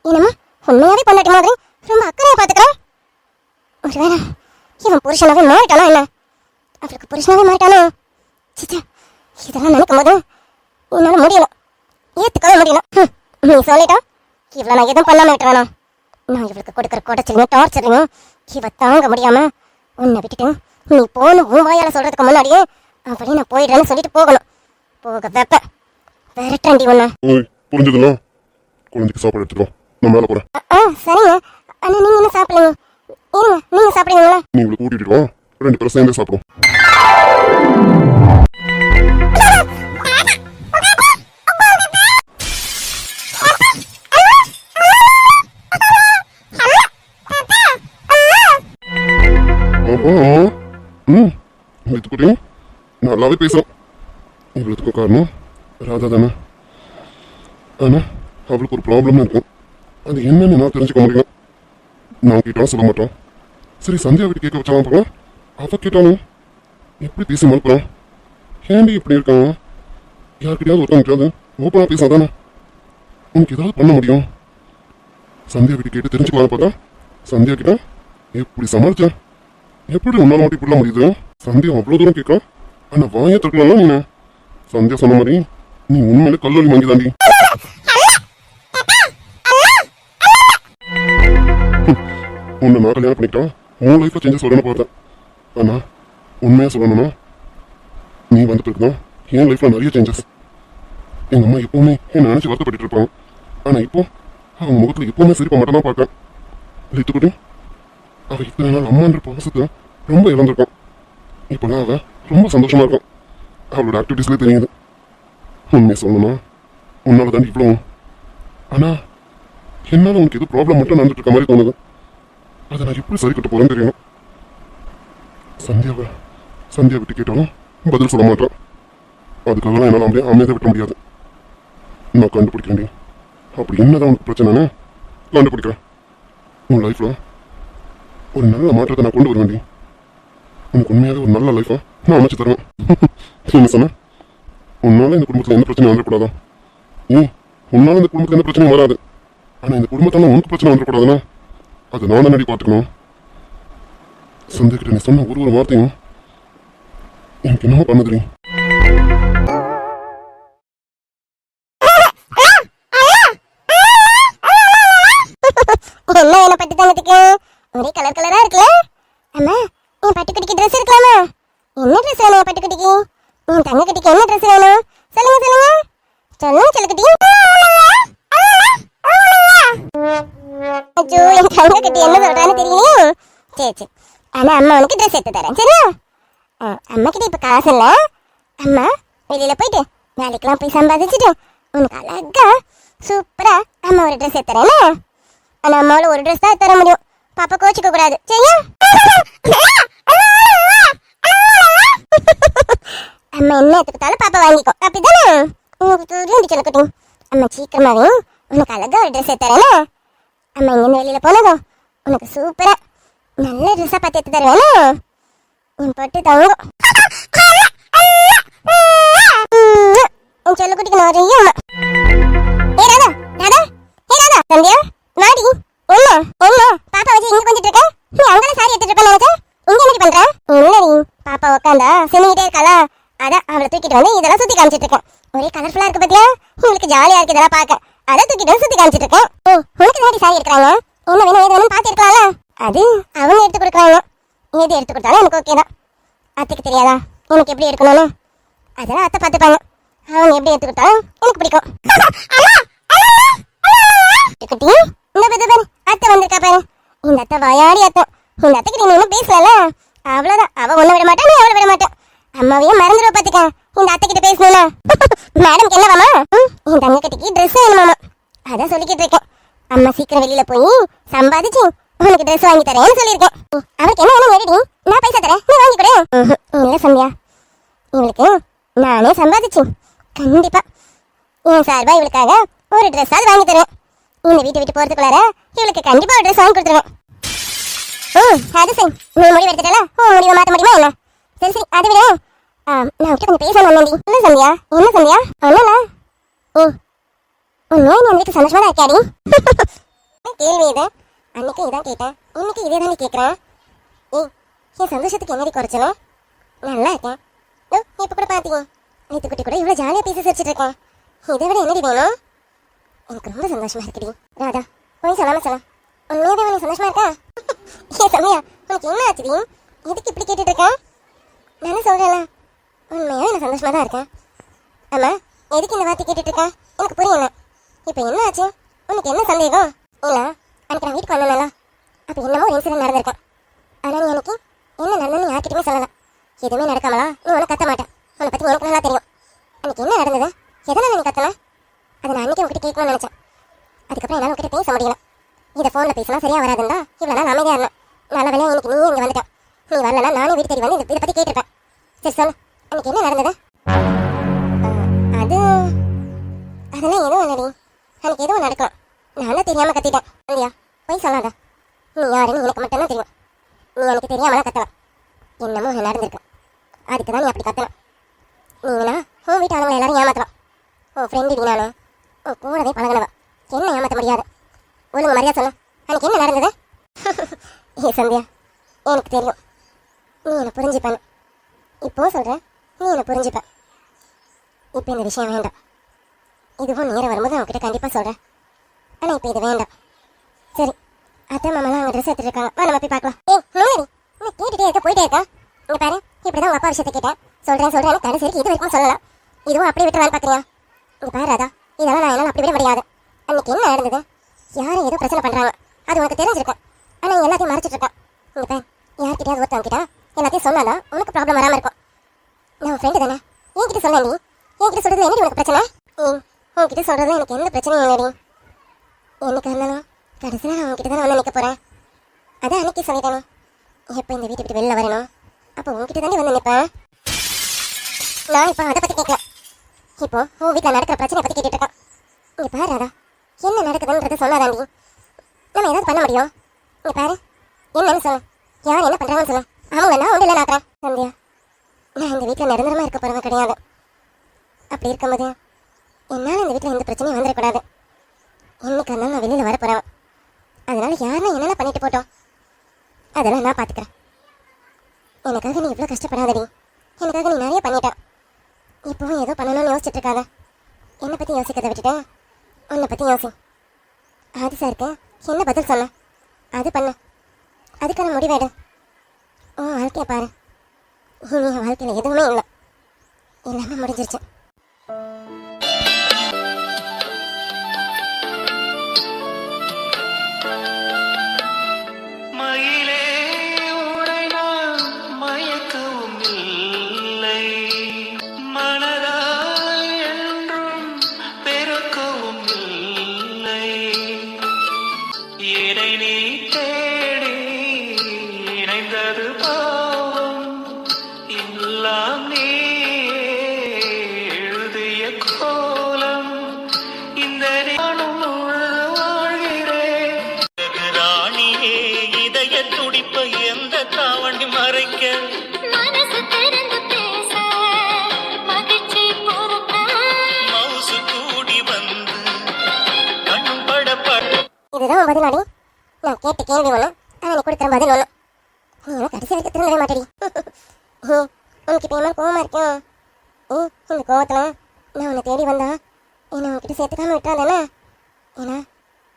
என்னமா உண்மையாவே பொண்டாட்டி மாதிரி ரொம்ப அக்கறையா பாத்துக்கிறான். ஒருவேளை இவன் புருஷனாவே மாறிட்டானா என்ன? அவளுக்கு புருஷனாவே மாறிட்டானோ? சிச்சா, இதெல்லாம் நினைக்கும் போது என்னால முடியல, ஏத்துக்கவே முடியல. நீ சொல்லிட்டா இவ்வளவு நான் எதுவும் பண்ணாம விட்டுறானா? நான் இவளுக்கு கொடுக்குற குடைச்சலையும் டார்ச்சரையும் இவ தாங்க முடியாம உன்னை விட்டுட்டு நீ போன உன் வாயால சொல்றதுக்கு முன்னாடியே அப்படி நான் போயிடுறேன்னு சொல்லிட்டு போகணும். போக வைப்பேன், விரட்டண்டி உன்னை. ஏய், புரிஞ்சதுல? குழந்தைக்கு சாப்பாடு எடுத்துக்கோ. நான் மேலே போறேன். சரிங்க. அண்ணா நீங்க என்ன சாப்பிடுங்க? இருங்க, நீங்க சாப்பிடுங்களா? நீ இவளை கூட்டிட்டு வா, 2 பேரும் சேர்ந்தே சாப்பிடுவோம். இதுக்குட்டி நல்லாவே பேசுறோம். இவ்வளவுக்கும் காரணம் ராதா தானே. ஆனா அவளுக்கு ஒரு ப்ராப்ளம் இருக்கும். அது என்னன்னு நான் தெரிஞ்சுக்க முடியும். நான் கேட்டாலும் சொல்ல மாட்டோம். சரி, சந்தியா வீட்டு கேட்க வச்சாலும் போகலாம். அவ கேட்டாலும் எப்படி பேசி மறுக்கிறான்? ஏன்டி இப்படி இருக்கான்? யார்கிட்டயாவது ஒருத்தவங்கிட்டாவது ஓப்பனாக பேசாதானே உனக்கு ஏதாவது பண்ண முடியும். சந்தியா வீட்டு கேட்டு தெரிஞ்சுக்கலான்னு பார்த்தா சந்தியா கிட்ட எப்படி சமாளிச்சேன்? எப்படி உன்னால மட்டும் இப்படிலாம் முடியுது? சந்தியா அவ்வளோ தூரம் கேட்க, ஆனா வாயை திறக்கலாம். நீ சந்தியா சொன்ன மாதிரி நீ உண்மையில கல்லூரி வாங்கி தாண்டி. உன்னை நான் கல்யாணம் பண்ணிக்கிட்டா உன் லைஃப்ல சேஞ்சஸ் வரணும்னு பார்த்தேன். ஆனா உண்மையா சொல்லணும்னா நீ வந்த பிறகுதான் என் லைஃப்ல நிறைய சேஞ்சஸ். எங்க அம்மா எப்பவுமே என்ன நினைச்சு வருத்தப்பட்டு இருப்பாங்க. ஆனா இப்போ அவங்க முகத்துல எப்பவுமே சிரிப்ப மட்டும் தான் பார்க்கேன். லித்துக்குட்டி அவ இத்தனை நாள் அம்மான்ற பாசத்தை ரொம்ப இழந்திருக்கான். இப்போதான் அவ ரொம்ப சந்தோஷமா இருக்கும். அவளோட ஆக்டிவிட்டிஸ்லேயே தெரியுது. உண்மையை சொல்லணும்னா உன்னால தான் இவ்வளோ. ஆனா என்னால உனக்கு எது ப்ராப்ளம் மட்டும் நடந்துட்டு இருக்க மாதிரி தோணுது. அதை நான் எப்படி சரி கட்ட போறேன்னு தெரியணும். சந்தியா விட்டு கேட்டாலும் பதில் சொல்ல மாட்டேன். அதுக்காகலாம் என்னால் அப்படியே அமைதியாக விட்ட முடியாது. நான் கண்டுபிடிக்கிறேன். அப்படி என்னதான் உனக்கு பிரச்சனைன்னு கண்டுபிடிக்கிறேன். உன் லைஃப்ல ஒரு நல்ல மாற்றத்தை நான் கொண்டு வருவேன்டி. உனக்கு உண்மையாக ஒரு நல்ல லைஃபா நான் அமைச்சு தருவேன். என்ன சொன்ன? உன்னால இந்த குடும்பத்தில் எந்த பிரச்சனையும் வந்துடக்கூடாதா? உன்னால இந்த குடும்பத்தில் எந்த பிரச்சனையும் வராது. ஆனா இந்த குடும்பத்தால உனக்கு பிரச்சனை வந்துடக்கூடாதுன்னா அதை நான் தான் நடி பார்த்துக்கணும். சந்திக்கிட்ட நீ சொன்ன ஒரு வார்த்தையும் எனக்கு என்னமோ பண்ணுதுடி. என்ன என்ன பட்டு தங்கத்துக்கு ஒரே கலர் கலரா இருக்குல்ல? அம்மா, என் பட்டுக்குட்டிக்கு ட்ரெஸ் இருக்கலாமா? என்ன ட்ரெஸ் வேணும் என் பட்டுக்குட்டிக்கு? என் தங்கக்குட்டிக்கு என்ன ட்ரெஸ் வேணும்? சொல்லுங்க செல்லக்குட்டி. அச்சோ, என் தங்கக்குட்டி என்ன சொல்றான்னு தெரியலையே. சரி, ஆனா அம்மா உனக்கு ட்ரெஸ் எடுத்து தரேன், சரியா? அம்மா கிட்ட இப்ப காசு இல்ல. அம்மா வெளியில போயிட்டு வேலைக்கெல்லாம் போய் சம்பாதிச்சுட்டு உனக்கு அழகா சூப்பரா அம்மா ஒரு ட்ரெஸ் எடுத்து தரேன். ஆனா அம்மாவோட ஒரு ட்ரெஸ் தான் தர முடியும். பாப்பா கோச்சிக்க கூடாது, சரியா? அம்மா என்ன எடுத்துக்கிட்டாலும் பாப்பா வாங்கிக்கோ, அப்படிதானே? உனக்கு தெரியும் செல்லக்குட்டி. அம்மா சீக்கிரமாவே உனக்கு அழகா ஒரு ட்ரெஸ் எடுத்து தரேன்னா அம்மா இங்கிருந்து வெளியில போனதும் உனக்கு சூப்பரா நல்ல ட்ரெஸ்ஸா பார்த்து எடுத்து தருவேனா? என் பொட்டு தங்கம். என் செல்லக்குட்டிக்கு நிறைய அம்மா. சந்தியா மாடி என்ன பாப்பா வச்சு இங்க கொஞ்சிட்டு இருக்க? நீ அங்கதான் சாரி எடுத்துட்டு இருக்க நினைச்சேன். இங்க என்ன பண்ற? இல்லடி, பாப்பா உட்காந்தா சினிக்கிட்டே இருக்காளா, அதான் அவளை தூக்கிட்டு வந்து இதெல்லாம் சுத்தி காமிச்சிட்டு இருக்கேன். ஒரே கலர்ஃபுல்லா இருக்கு பாத்தியா? உங்களுக்கு ஜாலியா இருக்கு இதெல்லாம் பார்க்க. அதை தூக்கிட்டு வந்து சுத்தி காமிச்சிட்டு இருக்கேன். உனக்கு தாடி சாரி எடுக்கிறாங்க, என்ன வேணும் ஏது வேணும் பார்த்து இருக்கலாம்ல. அது அவங்க எடுத்து கொடுக்குறாங்க. எது எடுத்து கொடுத்தாலும் எனக்கு ஓகே தான். அத்தைக்கு தெரியாதா எனக்கு எப்படி எடுக்கணும்னு? அதெல்லாம் அத்தை பார்த்துப்பாங்க. அவங்க எப்படி எடுத்து கொடுத்தாலும் எனக்கு பிடிக்கும். அத்தை வந்திருக்கா பாரு. இந்த அத்தை வாயாடி அத்தை. இந்த அத்தைக்கு நீ ஒன்றும் பேசல, அவ்வளவுதான். அவ ஒன்னும் விட மாட்டா, நீ அவளை விட மாட்டேன். அம்மாவையும் மறந்துடுவ பாத்துக்க இந்த அத்தை கிட்ட பேசணும்னா. மேடம் என்னவாமா? என் தங்க கட்டிக்கு ட்ரெஸ் வேணுமாமா, அதான் சொல்லிக்கிட்டு இருக்கேன். அம்மா சீக்கிரம் வெளியில போய் சம்பாதிச்சு உனக்கு ட்ரெஸ் வாங்கி தரேன்னு சொல்லியிருக்கேன். அவளுக்கு என்ன வேணும் ரெடி, நான் பைசா தரேன், நீ வாங்கி கொடு. இல்ல சந்தியா, இவளுக்கு நானே சம்பாதிச்சு கண்டிப்பா என் சார்பா இவளுக்காக ஒரு ட்ரெஸ்ஸாவது வாங்கி தருவேன். இந்த வீட்டை விட்டு போறதுக்குள்ளார இவளுக்கு கண்டிப்பா ஒரு ட்ரெஸ் வாங்கி கொடுத்துருவேன். அது சரி, நீ முடிவு எடுத்துட்டல, உன் முடிவை மாற்ற முடியுமா என்ன? சரி சரி, அதை விட நான் உன்கிட்ட கொஞ்சம் பேசணும் வந்தேன்டி. இல்ல சந்தியா, என்ன சந்தியா? ஒண்ணுல உண்மையா நீ அந்த வீட்டு சந்தோஷமா தான் இருக்காடி? கேள்வி இது, அன்னைக்கு இதான் கேட்டேன், இன்னைக்கு இதே தானே கேட்குறேன். என் சந்தோஷத்துக்கு என்னடி குறைச்சல? நல்லா இருக்கேன். இப்ப கூட பாத்தீங்க, நேற்று குட்டி கூட இவ்வளவு ஜாலியா பேசி சிரிச்சிட்டு இருக்கேன். இதை விட என்னடி வேணும்? எனக்கு ரொம்ப சந்தோஷமா இருக்குடி. ராதா, போய் சொல்லாம சொல்ல, உண்மையாவே உனக்கு சந்தோஷமா இருக்கா? ஏ சமயா, உனக்கு என்ன ஆச்சுடி? எதுக்கு இப்படி கேட்டுட்டு இருக்கேன்? நானும் சொல்றேன்ல, உண்மையாவே எனக்கு சந்தோஷமா தான் இருக்கேன். ஆமா, எதுக்கு இந்த வார்த்தை கேட்டுட்டு இருக்கேன்? எனக்கு புரியல. இப்ப என்ன ஆச்சு? உனக்கு என்ன சந்தேகம்? இல்ல, அன்னைக்கு நான் வீட்டுக்கு வந்தேன்ல, அப்ப என்னமோ ஒரு இன்சிடென்ட் நடந்திருக்கேன். ஆனா நீ எனக்கு என்ன நடந்ததுன்னு யார்கிட்டயுமே சொல்லல. எதுவுமே நடக்காமலா நீ உனக்கு கத்த மாட்டேன். உன்னை பத்தி எனக்கு நல்லா தெரியும். அன்னைக்கு என்ன நடந்தது, எதனால நீ கத்தல? அதை நான் அன்னைக்கு உங்ககிட்ட கேட்கணும்னு நினைச்சேன். அதுக்கப்புறம் என்னால் உங்ககிட்ட பேச முடியல. இதை ஃபோனில் பேசினா சரியா வராதுண்டா இவ்வளோ நாள் அமைதியாக இருந்தேன். நல்ல வேலையா இன்னைக்கு நீ இங்கே வந்துட்டேன். நீ வரலன்னா நானே வீடு தேடி வந்து இதை பற்றி கேட்டிருப்பேன். சரி சொல்லு, அன்னைக்கு என்ன நடந்தது? அதெல்லாம் எதுவும் இல்லடி. அன்னைக்கு எதுவும் நடக்கும், நான் தான் தெரியாமல் கத்திட்டேன். இல்லையா, போய் சொல்லாத. நீ யாருன்னு எனக்கு மட்டும்தான் தெரியும். நீ எனக்கு தெரியாமலாம் கத்தலாம். என்னமோ நடந்திருக்கு, அதுக்கு தான் நீ அப்படி கத்தலாம். நீங்களா உன் வீட்டு ஆளுங்களை எல்லாரும் ஏமாத்தலாம். உன் ஃப்ரெண்டு நீ, நானும் உன் கூடவே பழகினவா, என்ன ஏமாற்ற முடியாது. ஒழுங்கு மரியாதை சொல்ல, அன்னைக்கு என்ன நடந்தது? ஏ சந்தியா, எனக்கு தெரியும் நீ என்னை புரிஞ்சுப்பான்னு. இப்போ சொல்கிறேன், நீ என்னை புரிஞ்சுப்ப. இப்போ இந்த விஷயம் வேண்டாம். இதுவும் நேரம் வரும்போது அவங்ககிட்ட கண்டிப்பாக சொல்கிறேன். ஆனால் இப்போ இது வேண்டாம். சரி, அத்தை மாமாலாம் அங்கே ட்ரெஸ் எடுத்துட்டு இருக்காங்க, வா நம்ம போய் பார்க்கலாம். நோடி, இன்னும் கேட்டுகிட்டே இருக்க, போயிட்டே இருக்கா? இங்கே பாரு, இப்படி தான் உங்கள் அப்பா விஷயத்தை கேட்டேன். சொல்கிறேன் கடைசி வரைக்கும் இது வரைக்கும் சொல்லலாம். இதுவும் அப்படியே விட்டுலான்னு பார்க்குறியா? இங்கே பாரு ராதா, இதெல்லாம் நான் என்னால் அப்படி விட முடியாது. அன்னைக்கு என்ன நடந்தது? யாரும் ஏதோ பிரச்சனை பண்ணுறாங்க, அது உனக்கு தெரிஞ்சிருக்கேன். ஆனால் நீ எல்லாத்தையும் மறைச்சிட்டு இருக்கான். இங்கே பாரு, யார்கிட்டயாவது ஒருத்தவங்கிட்ட எல்லாத்தையும் சொன்னாதான் உனக்கு ப்ராப்ளம் வராமல் இருக்கும். நான் உன் ஃப்ரெண்டு தானே, என்கிட்ட சொல்ல. நீ என்கிட்ட சொல்கிறது என்னடி உனக்கு பிரச்சனை? உன்கிட்ட சொல்கிறது எனக்கு எந்த பிரச்சனையும் இல்லடி. என்னைக்கு இருந்தாலும் கடைசியில் நான் உங்ககிட்ட தான் வந்து நிற்க போகிறேன். அதான் அன்னைக்கு சொல்லிட்டேனே, எப்போ இந்த வீட்டை விட்டு வெளில வரணும் அப்போ உங்ககிட்ட தாண்டி வந்து நிற்பேன். நான் இப்போ அதை பற்றி கேட்கல. இப்போ உன் வீட்டில் நடக்கிற பிரச்சனையை பற்றி கேட்டுட்டு இருக்கேன். இங்கே பாரு ராதா, என்ன நடக்குதுன்றதை சொன்னாதாண்டி நம்ம ஏதாவது பண்ண முடியும். இங்கே பாரு, என்னன்னு சொல்லு, யார் என்ன பண்ணுறாங்கன்னு சொல்லு. அவங்க நான் ஒன்றும் இல்லை நாக்கிறேன். சந்தியா, நான் இந்த வீட்டில் நிரந்தரமாக இருக்க போகிறவங்க கிடையாது. அப்படி இருக்கும்போது என்னால் இந்த வீட்டில் எந்த பிரச்சனையும் வந்துடக்கூடாது. என்னைக்கு இருந்தாலும் நான் வெளியில் வர போகிறேன். அதனால யாருன்னா என்னென்ன பண்ணிட்டு போட்டோம், அதெல்லாம் நான் பார்த்துக்கிறேன். எனக்காக நீ இவ்வளோ கஷ்டப்படாதடி. எனக்காக நீ நிறைய பண்ணிட்டேன். இப்போவும் ஏதோ பண்ணணும்னு யோசிச்சுட்டு இருக்காத. என்னை பற்றி யோசிக்கிறத விட்டுட்டு உன்னை பற்றி யோசி. அது சாருக்கு என்ன பதில் சொன்ன, அது பண்ணு. அதுக்கான முடிவேடு. உன் வாழ்க்கையை பாரு. இனி என் வாழ்க்கையில் எதுவுமே இல்லை, எல்லாமே முடிஞ்சிருச்சு. மயிலே உனை நான் மயக்கவும் இல்லை, மனதாய் என்றும் பெருக்கவும் இல்லை. என்னை நீ தேடி இணைந்தது பாவம், எல்லாம் நீ எழுதிய கோலம். இந்த நானும் வாழ்கிறேன். ராணியே, இதய துடிப்பை எந்த தாவண்டி மறைக்க, மனசு திறந்து பேச மகிழ்ச்சி பொறுக்க மவுசு கூடி வந்து கண்ணும் படப்பட. இதுதான் பதிலாடி. நான் கேட்ட கேள்வி ஒன்று, ஆனால் நீ கொடுக்குற பதில் ஒன்று. நீ எனக்கு கடைசி வரைக்கும் திருந்தவே மாட்டேடி. உனக்கு இப்போ என்ன கோவமாக இருக்கும்? இந்த கோவத்தில் நான் உன்னை தேடி வந்தா என்னை உன்கிட்ட சேர்த்துக்காம விட்டாதானே? ஏன்னா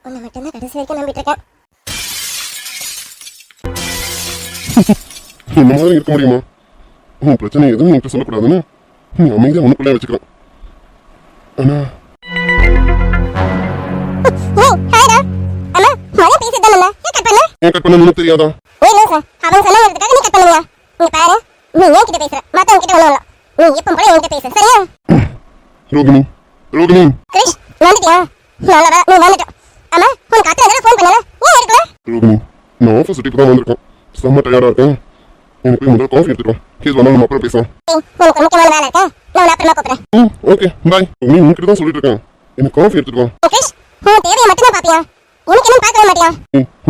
உன்னை மட்டும்தான் கடைசி வரைக்கும் நம்பிட்டு இருக்கேன். இந்த மாதிரி இருக்க முடியுமா? உன் பிரச்சனை எதுவும் என்கிட்ட சொல்லக்கூடாதுன்னு நீ அமைதியாக உனக்குள்ளே வச்சுக்கலாம். ஆனா ஹாய்டா அம்மா, மழை பேசிட்டு தானே கட் பண்ண. ஏன் கட் பண்ண உனக்கு தெரியாதா? ஏன் சார், அவங்க சொன்னதுக்காக நீ கட் பண்ணுங்க. நீ பாரு, நீ என்கிட்ட பேசுற, மத்தவங்க கிட்ட ஒண்ணும் இல்ல. நீ எப்பவும் போல என்கிட்ட பேசு, சரியா? ரோகிணி, ரோகிணி. கிரிஷ், வந்துட்டியா? நல்லதா, நீ வந்துட்ட. அம்மா, உனக்கு அத்தனை தடவை ஃபோன் பண்ணல, ஏன் எடுக்கல? ரோகிணி, நான் ஆஃபீஸ் இப்போ தான் வந்திருக்கேன். செம்ம டயர்டாக இருக்கேன். எனக்கு போய் முதல்ல காஃபி எடுத்துட்டு வா. கேஸ் வேணாலும் நம்ம அப்புறம் பேசலாம். எனக்கு முக்கியமான வேலை இருக்கா, நான் உன்னை அப்புறமா கூப்பிடுறேன். Okay bye. நீ உன்கிட்ட தான் சொல்லிட்டு இருக்கேன். எனக்கு காஃபி எடுத்துட்டு வா. கிரிஷ், உன் தேவையை மட்டும் தான் பாப்பியா, எனக்கு என்ன பார்க்கவே மாட்டியா?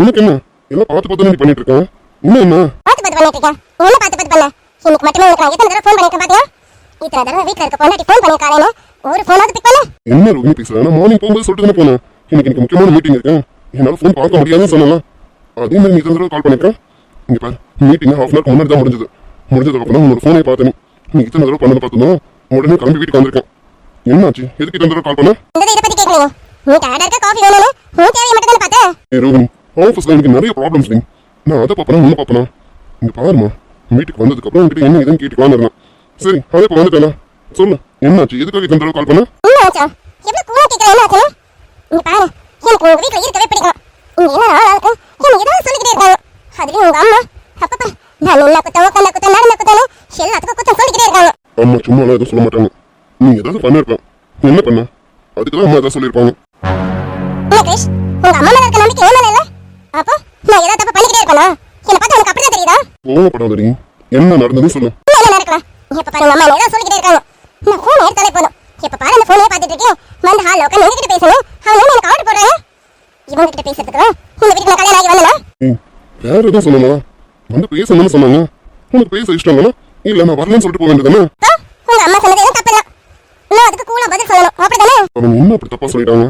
உனக்கு என்ன எல்லாம் பார்த்து நீ பண்ணிட்டு இருக்கேன். இன்னும் என்ன பார்த்து பண்ணிட்டு இருக்கேன், என்ன பார்த்து பண்ண? இன்னைக்கு மட்டுமே உனக்கு நான் எத்தனை தடவை ஃபோன் பண்ணிருக்கேன் பாத்தியா? இத்தனை தடவை வீட்டுல இருக்க பொண்டாட்டி ஃபோன் பண்ணிருக்காளேன்னு ஒரு ஃபோனாவது பிக் பண்ண? என்ன ரோகிணி பேசுற? நான் மார்னிங் போகும்போது சொல்லிட்டு தானே போனேன். எனக்கு முக்கியமான மீட்டிங் இருக்கேன், என்னால ஃபோன் பார்க்க முடியாதுன்னு சொன்னலாம். அதே மாதிரி நீ இத்தனை தடவை கால் பண்ணிருக்கேன். இங்க பாரு, மீட்டிங் ஹாஃப் அன் ஹவர் முன்னாடி தான் முடிஞ்சதுக்கு அப்புறம் உன்னோட ஃபோனே பார்த்தேன். நீ இத்தனை தடவை பண்ணது பார்த்தோம், உடனே கிளம்பி வீட்டுக்கு வந்திருக்கேன். என்னாச்சு? எதுக்கு இத்தனை தடவை கால் பண்ண? இந்த இதை பத்தி கேட்கணும். நீ டயர்டா இருக்க, காஃபி வேணும்னு உன் தேவையை மட்டும் தானே பார்த்த? ரோகிணி, ஆஃபீஸ்ல எனக்கு நிறைய ப்ராப்ளம்ஸ் நீ. நான் அதை பார்ப்பனா உன்னை பார்ப்பனா? இங்க பாருமா, வீட்டுக்கு வந்ததுக்கு அப்புறம் உங்ககிட்ட என்ன இதுன்னு கேட்டுக்கலான்னு இருந்தேன். சரி, அதே இப்போ வந்துட்டேனா? சொல்லு, என்னாச்சு? எதுக்காக இத்தனை தடவை கால் பண்ண? என்ன ஆச்சா? எவ்வளவு கூலா கேட்கற, என்ன ஆச்சு? இங்க பாரு, எனக்கு உங்க வீட்டுல இருக்கவே பிடிக்கும். இங்க என்ன ஆளாளுக்கு என்ன ஏதாவது சொல்லிக்கிட்டே இருக்காங்க. அதுலயும் உங்க அம்மா அப்பப்பா நான் என்ன குத்தம் உட்காந்த குத்தம் நடந்த குத்தம் எல்லாத்துக்கும் குத்தம் சொல்லிக்கிட்டே இருக்காங்க. அம்மா சும்மா எதுவும் சொல்ல மாட்டாங்க. நீ ஏதாவது பண்ணிருப்பேன். என்ன பண்ண? அதுக்கு தான் அம்மா ஏதாவது சொல்லியிருப்பாங்க. என்ன கிரிஷ், உங்க அம்மா மேல இருக்க நம்பிக்கை என் மேல இல்ல? அப்போ நான் ஏதாவது தப்பு பண்ணிக்கிட்டே இருப்பேனா? என்ன பார்த்தா உனக்கு அப்படிதான் தெரியுதா? கோவப்படாதடி. என்ன நடந்ததுன்னு சொல்லு. என்ன நடக்கல? எப்ப பாரு உங்க அம்மா ஏதாவது சொல்லிக்கிட்டே இருக்காங்க. நான் போன் எடுத்தாலே போதும், எப்ப பாரு அந்த போனே பார்த்துட்டு இருக்கேன். வந்து ஹால்ல உட்காந்து உங்ககிட்ட பேசணும், அவங்க என்ன எனக்கு ஆர்டர் போடுறாங்க. இவங்க கிட்ட பேசுறதுக்கு இந்த வீட்டுக்கு நான் கல்யாணம் ஆகி வந்தனா? வேற எதுவும் சொன்னா வந்து பேசணும்னு சொன்னாங்க. உனக்கு பேச இஷ்டம் இல்லைன்னா இல்ல நான் வரலன்னு சொல்லிட்டு போக வேண்டியதானே? உங்க அம்மா சொன்னது எதுவும் தப்பு இல்ல, நான் அதுக்கு கூலா பதில் சொல்லணும், அப்படிதானே? அவன் என்ன அப்படி தப்பா சொல்லிட்டாங்க?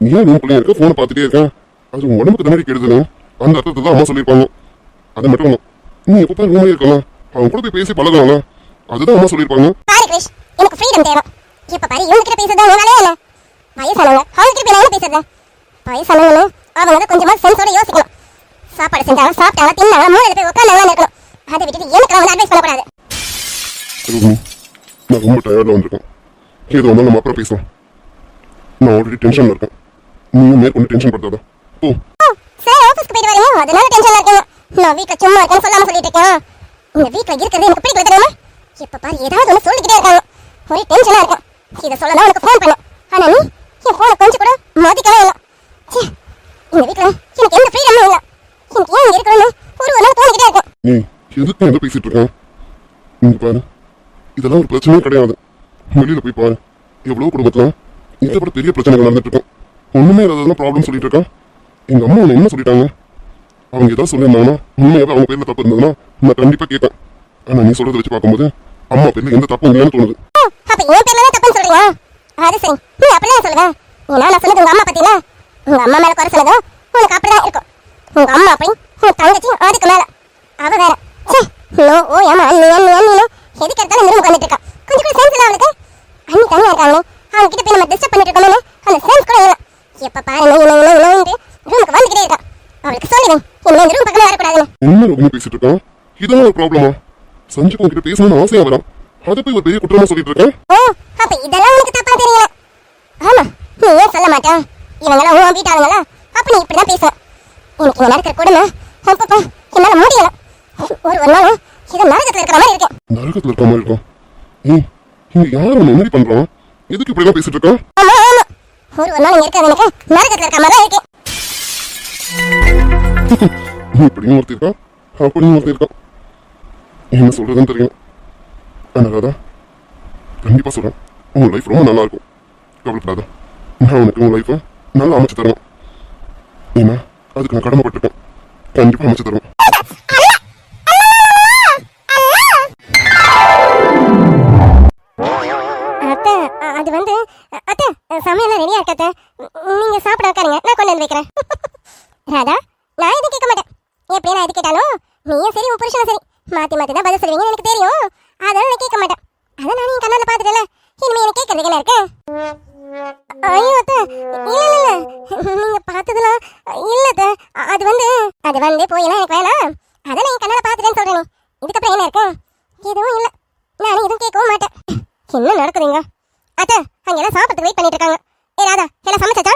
நீ ஏன் உன் பிள்ளைங்க இருக்க போனை பார்த்துட்டே இருக்கேன், அது உன் உடம்புக்கு தானே கெடுதல். அந்த அர்த்தத்தை தான் அம்மா சொல்லியிருப்பாங்க. அது மட்டும் இல்லை, நீ எப்போ பாரு ரூமே இருக்கலாம், அவன் கூட போய் பேசி பழகலாம், அதுதான் அம்மா சொல்லியிருப்பாங்க. பாரு கிரிஷ், எனக்கு ஃப்ரீடம் தேவை. எப்ப பாரு இவங்க கிட்ட பேசுறது உங்க வேலையே இல்ல. வயசானவங்க அவங்க கிட்ட நான் என்ன பேசுறது? வயசானவங்க அவங்க கொஞ்சமா சென்ஸோட யோசிக்கணும். சாப்பாடு செஞ்சாங்க, சாப்பிட்டாங்க, தின்னாங்க, மூலையில போய் உட்காந்தாங்கன்னு இருக்கணும். அதை விட்டுட்டு எனக்கு வந்து அட்வைஸ் பண்ணக்கூடாது. ரோகிணி, நான் ரொம்ப டயர்டில் வந்திருக்கேன். ஏதோ வந்தாலும் நம்ம அப்புறம் பேசலாம். நான் ஆல்ரெடி டென்ஷன்ல இருக்கேன். நீயும் மேற்கொண்டு டென்ஷன் படுத்தாத. ஓ சார், ஆபீஸ்க்கு போயிட்டு வரீங்க, அதனால டென்ஷன்ல இருக்கீங்க. நான் வீட்டுல சும்மா இருக்கேன்னு சொல்லாம சொல்லிட்டு இருக்கேன். இந்த வீட்டுல இருக்கிறது எனக்கு பிடிக்கல தெரியுமா? எப்ப பாரு ஏதாவது ஒண்ணு சொல்லிக்கிட்டே இருக்காங்க, ஒரே டென்ஷனா இருக்கும். இதை சொல்லலாம் உனக்கு ஃபோன் பண்ண, ஆனா நீ என் போனை கொஞ்சம் கூட மதிக்கவே இல்லை. இந்த வீட்டுல எனக்கு எந்த ஃப்ரீடமும் இல்லை. எனக்கு ஏன் இங்க இருக்கணும்னு ஒரு நாள் தோணிக்கிட்டே இருக்கும். நீ எதுக்கு எதை பேசிட்டு இருக்கேன்? இங்க பாரு, இதெல்லாம் ஒரு பிரச்சனையே கிடையாது. வெளியில போய் பாரு, எவ்வளவு குடும்பத்துல இதை விட பெரிய பிரச்சனைகள் நடந்துட்டு இருக்கும். ஒண்ணுமே இல்லாததான் ப்ராப்ளம் சொல்லிட்டு இருக்கான். எங்க அம்மா உன்னை என்ன சொல்லிட்டாங்க? அவங்க ஏதாவது சொல்லியிருந்தாங்கன்னா உண்மையாவே அவங்க பேர்ல தப்பு இருந்ததுன்னா நான் கண்டிப்பா கேட்பேன். ஆனா நீ சொல்றதை வச்சு பார்க்கும்போது அம்மா பேர்ல எந்த தப்பும் இல்லைன்னு தோணுது. அப்ப என் பேர்ல தான் தப்புன்னு சொல்றீங்க? அது சரி, நீ அப்படிதான் சொல்லுங்க. ஏன்னா நான் சொன்னது உங்க அம்மா பத்தில, உங்க அம்மா மேல குறை சொன்னதும் உனக்கு அப்படிதான் இருக்கும். உங்க அம்மா அப்படி உன் தங்கச்சி அதுக்கு மேல அவ வேற. நோ ஓ ஏமா அண்ணி எதுக்கு எடுத்தாலும் நிறுவனம் வந்துட்டு இருக்கா. கொஞ்சம் கூட சென்ஸ் இல்ல அவளுக்கு. அண்ணி தனியா இருக்காங்களே, அவங்க கிட்ட போய் நம்ம டிஸ்டர்ப் பண்ணிட்டு இருக்கோமே, அந்த சென்ஸ் கூட இல்லை. எப்ப பாருங்க ரூமுக்கு வந்துகிட்டே இருக்கா. அவளுக்கு சொல்லுவேன் இனிமே இந்த ரூம் பக்கமே வரக்கூடாதுன்னு. என்ன ரோகிணி பேசிட்டு இருக்கான்? இதெல்லாம் ஒரு ப்ராப்ளமா? சஞ்சுக்கு உங்ககிட்ட பேசணும்னு ஆசையா வரான், அதை போய் ஒரு பெரிய குற்றமா சொல்லிட்டு இருக்கேன். ஓ, அப்ப இதெல்லாம் உனக்கு தப்பா தெரியல. ஆமா, நீ ஏன் சொல்ல மாட்டா? இவங்கெல்லாம் உன் வீட்டாளுங்களா? அப்ப நீ இப்படிதான் பேசுவ. எனக்கு இங்க நடக்கிற கொடுமை அப்பப்பா என்னால முடியல. ஒரு நாளும் இது நரகத்துல இருக்கிற மாதிரி இருக்கேன். நரகத்துல இருக்க மாதிரி இருக்கும். இங்க யாரும் உன்னை என்ன பண்றான்? எதுக்கு இப்படி எல்லாம் பேசிட்டு இருக்கான்? ஆமா ஆமா, ஒரு நாள் இங்க இருக்கிறது எனக்கு நரகத்துல இருக்கிற மாதிரி தான் இருக்கேன். நீ இப்படியும் ஒருத்தி இருக்கா, அப்படியும் ஒருத்தி இருக்கா. என்ன சொல்றதுன்னு தெரியும். ஆனா ராதா, கண்டிப்பா சொல்றேன், உன் லைஃப் ரொம்ப நல்லா இருக்கும். கவலைப்படாத, நான் உனக்கு உன் லைஃபை நல்லா அமைச்சு தருவேன். ஏன்னா அதுக்கு நான் கடமைப்பட்டிருக்கேன். கண்டிப்பா அமைச்சு தருவேன். அத்தை, அது வந்து அத்தை, சமையல்லாம் ரெடியா இருக்க அத்தை. நீங்க சாப்பிட உட்காருங்க, நான் கொண்டு வந்து வைக்கிறேன். ராதா, நான் எதுவும் கேட்க மாட்டேன். எப்படி நான் எது கேட்டாலும் நீயும் சரி உன் புருஷனும் சரி மாத்தி மாத்தி தான் பதில் சொல்லுவீங்கன்னு எனக்கு தெரியும். அதெல்லாம் நான் கேட்க மாட்டேன். அதான் நான் என் கண்ணால பாத்துட்டேன்ல, இனிமே எனக்கு கேட்கறதுக்கு என்ன இருக்கு? ஐயோ அத்தை, இல்ல இல்ல இல்ல, நீங்க பார்த்ததுலாம் இல்ல அத்தை. அது வந்து போயெல்லாம் எனக்கு வேணாம். அதான் நான் என் கண்ணால பாத்துட்டேன்னு சொல்றேன். இதுக்கப்புறம் என்ன இருக்கு? எதுவும் இல்ல, நானும் எதுவும் கேட்கவும் மாட்டேன். என்ன நடக்குதுங்க அத்தை? அங்கெல்லாம் சாப்பிட்டு வெயிட் பண்ணிட்டு இருக்காங்க. ஏ ராதா, எல்லாம் சமைச்சாச்சா?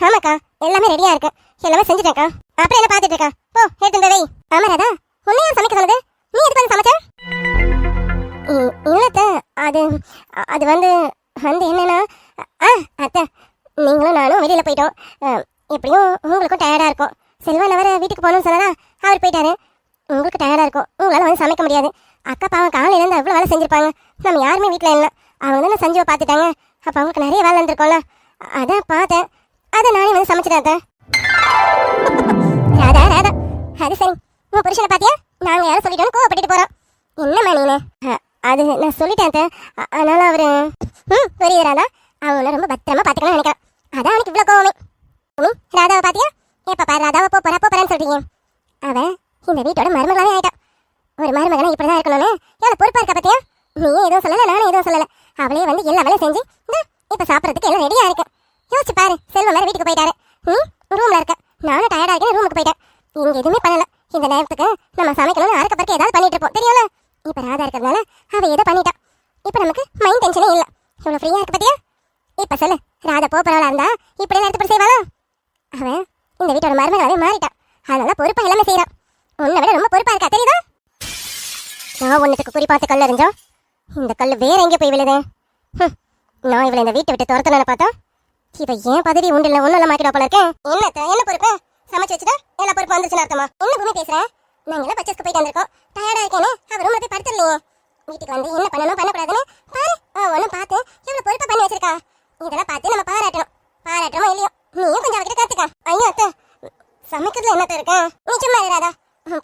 ஆமாக்கா, எல்லாமே ரெடியா இருக்கு, எல்லாமே செஞ்சுட்டேன்க்கா. அப்புறம் என்ன பாத்துட்டு இருக்கா? போ எடுத்து வை. ஆமா ராதா, உன்னையா சமைக்க சொன்னது? நீ எதுக்கு வந்து சமைச்ச? இல்லத்த, அது வந்து என்னன்னா அத்தை, நீங்களும் நானும் வெளியில போயிட்டோம். எப்படியும் உங்களுக்கும் டயர்டா இருக்கும், செல்வன் அவரை வீட்டுக்கு போகணும்னு சொன்னா அவர் போயிட்டாரு. உங்களுக்கு டயர்டா இருக்கும், உங்களால வந்து சமைக்க முடியாது. அக்கா பாவம் காலையில இருந்து அவ்வளவு வேலை செஞ்சிருப்பாங்க. நம்ம யாருமே வீட்டுல இல்லை. அவங்க தானே சஞ்சுவை பார்த்துட்டாங்க. அப்ப அவங்களுக்கு நிறைய வேலை இருந்திருக்கும்ல. அதான் பார்த்தேன், அதை நானே வந்து சமைச்சிட்டேன். ராதா ராதா, அது சரி. உன் புருஷனை பாத்தியா? நாங்க யாரும் சொல்லிட்டோம் கோவப்பட்டுட்டு போறோம். என்னம்மா நீனு? அது நான் சொல்லிட்டேன். அதனால அவரு புரியுது ராதா. அவனை ரொம்ப பத்திரமா பாத்துக்கணும்னு நினைக்கிறேன். அதான் அவனுக்கு இவ்வளவு கோவமே. ராதாவை பாத்தியா? எப்ப பாரு ராதாவை போறேன்னு சொல்றீங்க. அவன் இந்த வீட்டோட மருமகளாவே ஆயிட்டான். ஒரு மருமகனா இப்படிதான் இருக்கணும்னு எவ்வளவு பொறுப்பா இருக்கா பாத்தியா? நீயும் எதுவும் சொல்லல, நானும் எதுவும் சொல்லல. அவளே வந்து எல்லா வேலையும் செஞ்சு இப்ப சாப்பிடறதுக்கு எல்லாம் ரெடியா இருக்கு. யோசிச்சு பாரு, செல்வம் வேற வீட்டுக்கு போயிட்டாரு, நீ ரூம்ல இருக்க. நானும் டயர்டா இருக்கேன், ரூமுக்கு போயிட்டேன். இங்க எதுவுமே பண்ணல. இந்த நேரத்துக்கு நம்ம சமைக்கணும்னு அறக்க பறக்க ஏதாவது பண்ணிட்டு இருப்போம், தெரியும்ல? இப்ப ராதா இருக்கிறதுனால அவ ஏதோ பண்ணிட்டா. இப்ப நமக்கு மைண்ட் டென்ஷனே இல்ல. இவ்வளவு ஃப்ரீயா இருக்கு பாத்தியா? இப்ப சொல்லு, ராதா போறவளா இருந்தா இப்படி எல்லாம் எடுத்து செய்வாளா? அவன் இந்த வீட்டோட மருமகளாவே மாறிட்டான். அதனால பொறுப்பா எல்லாமே செய்யறான். உன்னை விட ரொம்ப பொறுப்பா இருக்கா, தெரியுதா? நான் ஒன்னுக்கு குறிப்பாத்து கல் எறிஞ்சோம். இந்த கல் வேற எங்கே போய் விழுது? நான் இவளை இந்த வீட்டை விட்டு துரத்தணும்னு பார்த்தா இவ ஏன் பதவி உண்டு இல்ல ஒன்னும் மாக்கிடா போல இருக்கேன். என்ன பொறுப்பு? சமைச்சு வச்சுட்டா எல்லா பொறுப்பு வந்துச்சுன்னு அர்த்தமா? என்ன பூமி பேசுறேன்? நாங்க எல்லாம் பச்சஸ்க்கு போயிட்டு வந்திருக்கோம். டயர்டா இருக்கேன்னு அவர் ரூம்ல போய் படுத்துடலையே. வீட்டுக்கு வந்து என்ன பண்ணணும் பண்ணக்கூடாதுன்னு பாரு. ஒன்னும் பார்த்து எவ்வளவு பொறுப்பா பண்ணி வச்சிருக்கா. இதெல்லாம் பார்த்து நம்ம பாராட்டணுமா இல்லையோ? நீயும் கொஞ்சம் அவகிட்ட கத்துக்க. ஐயோ அத்தை, சமைக்கிறதுல என்னத்த இருக்கு? நீ சும்மா இராதா.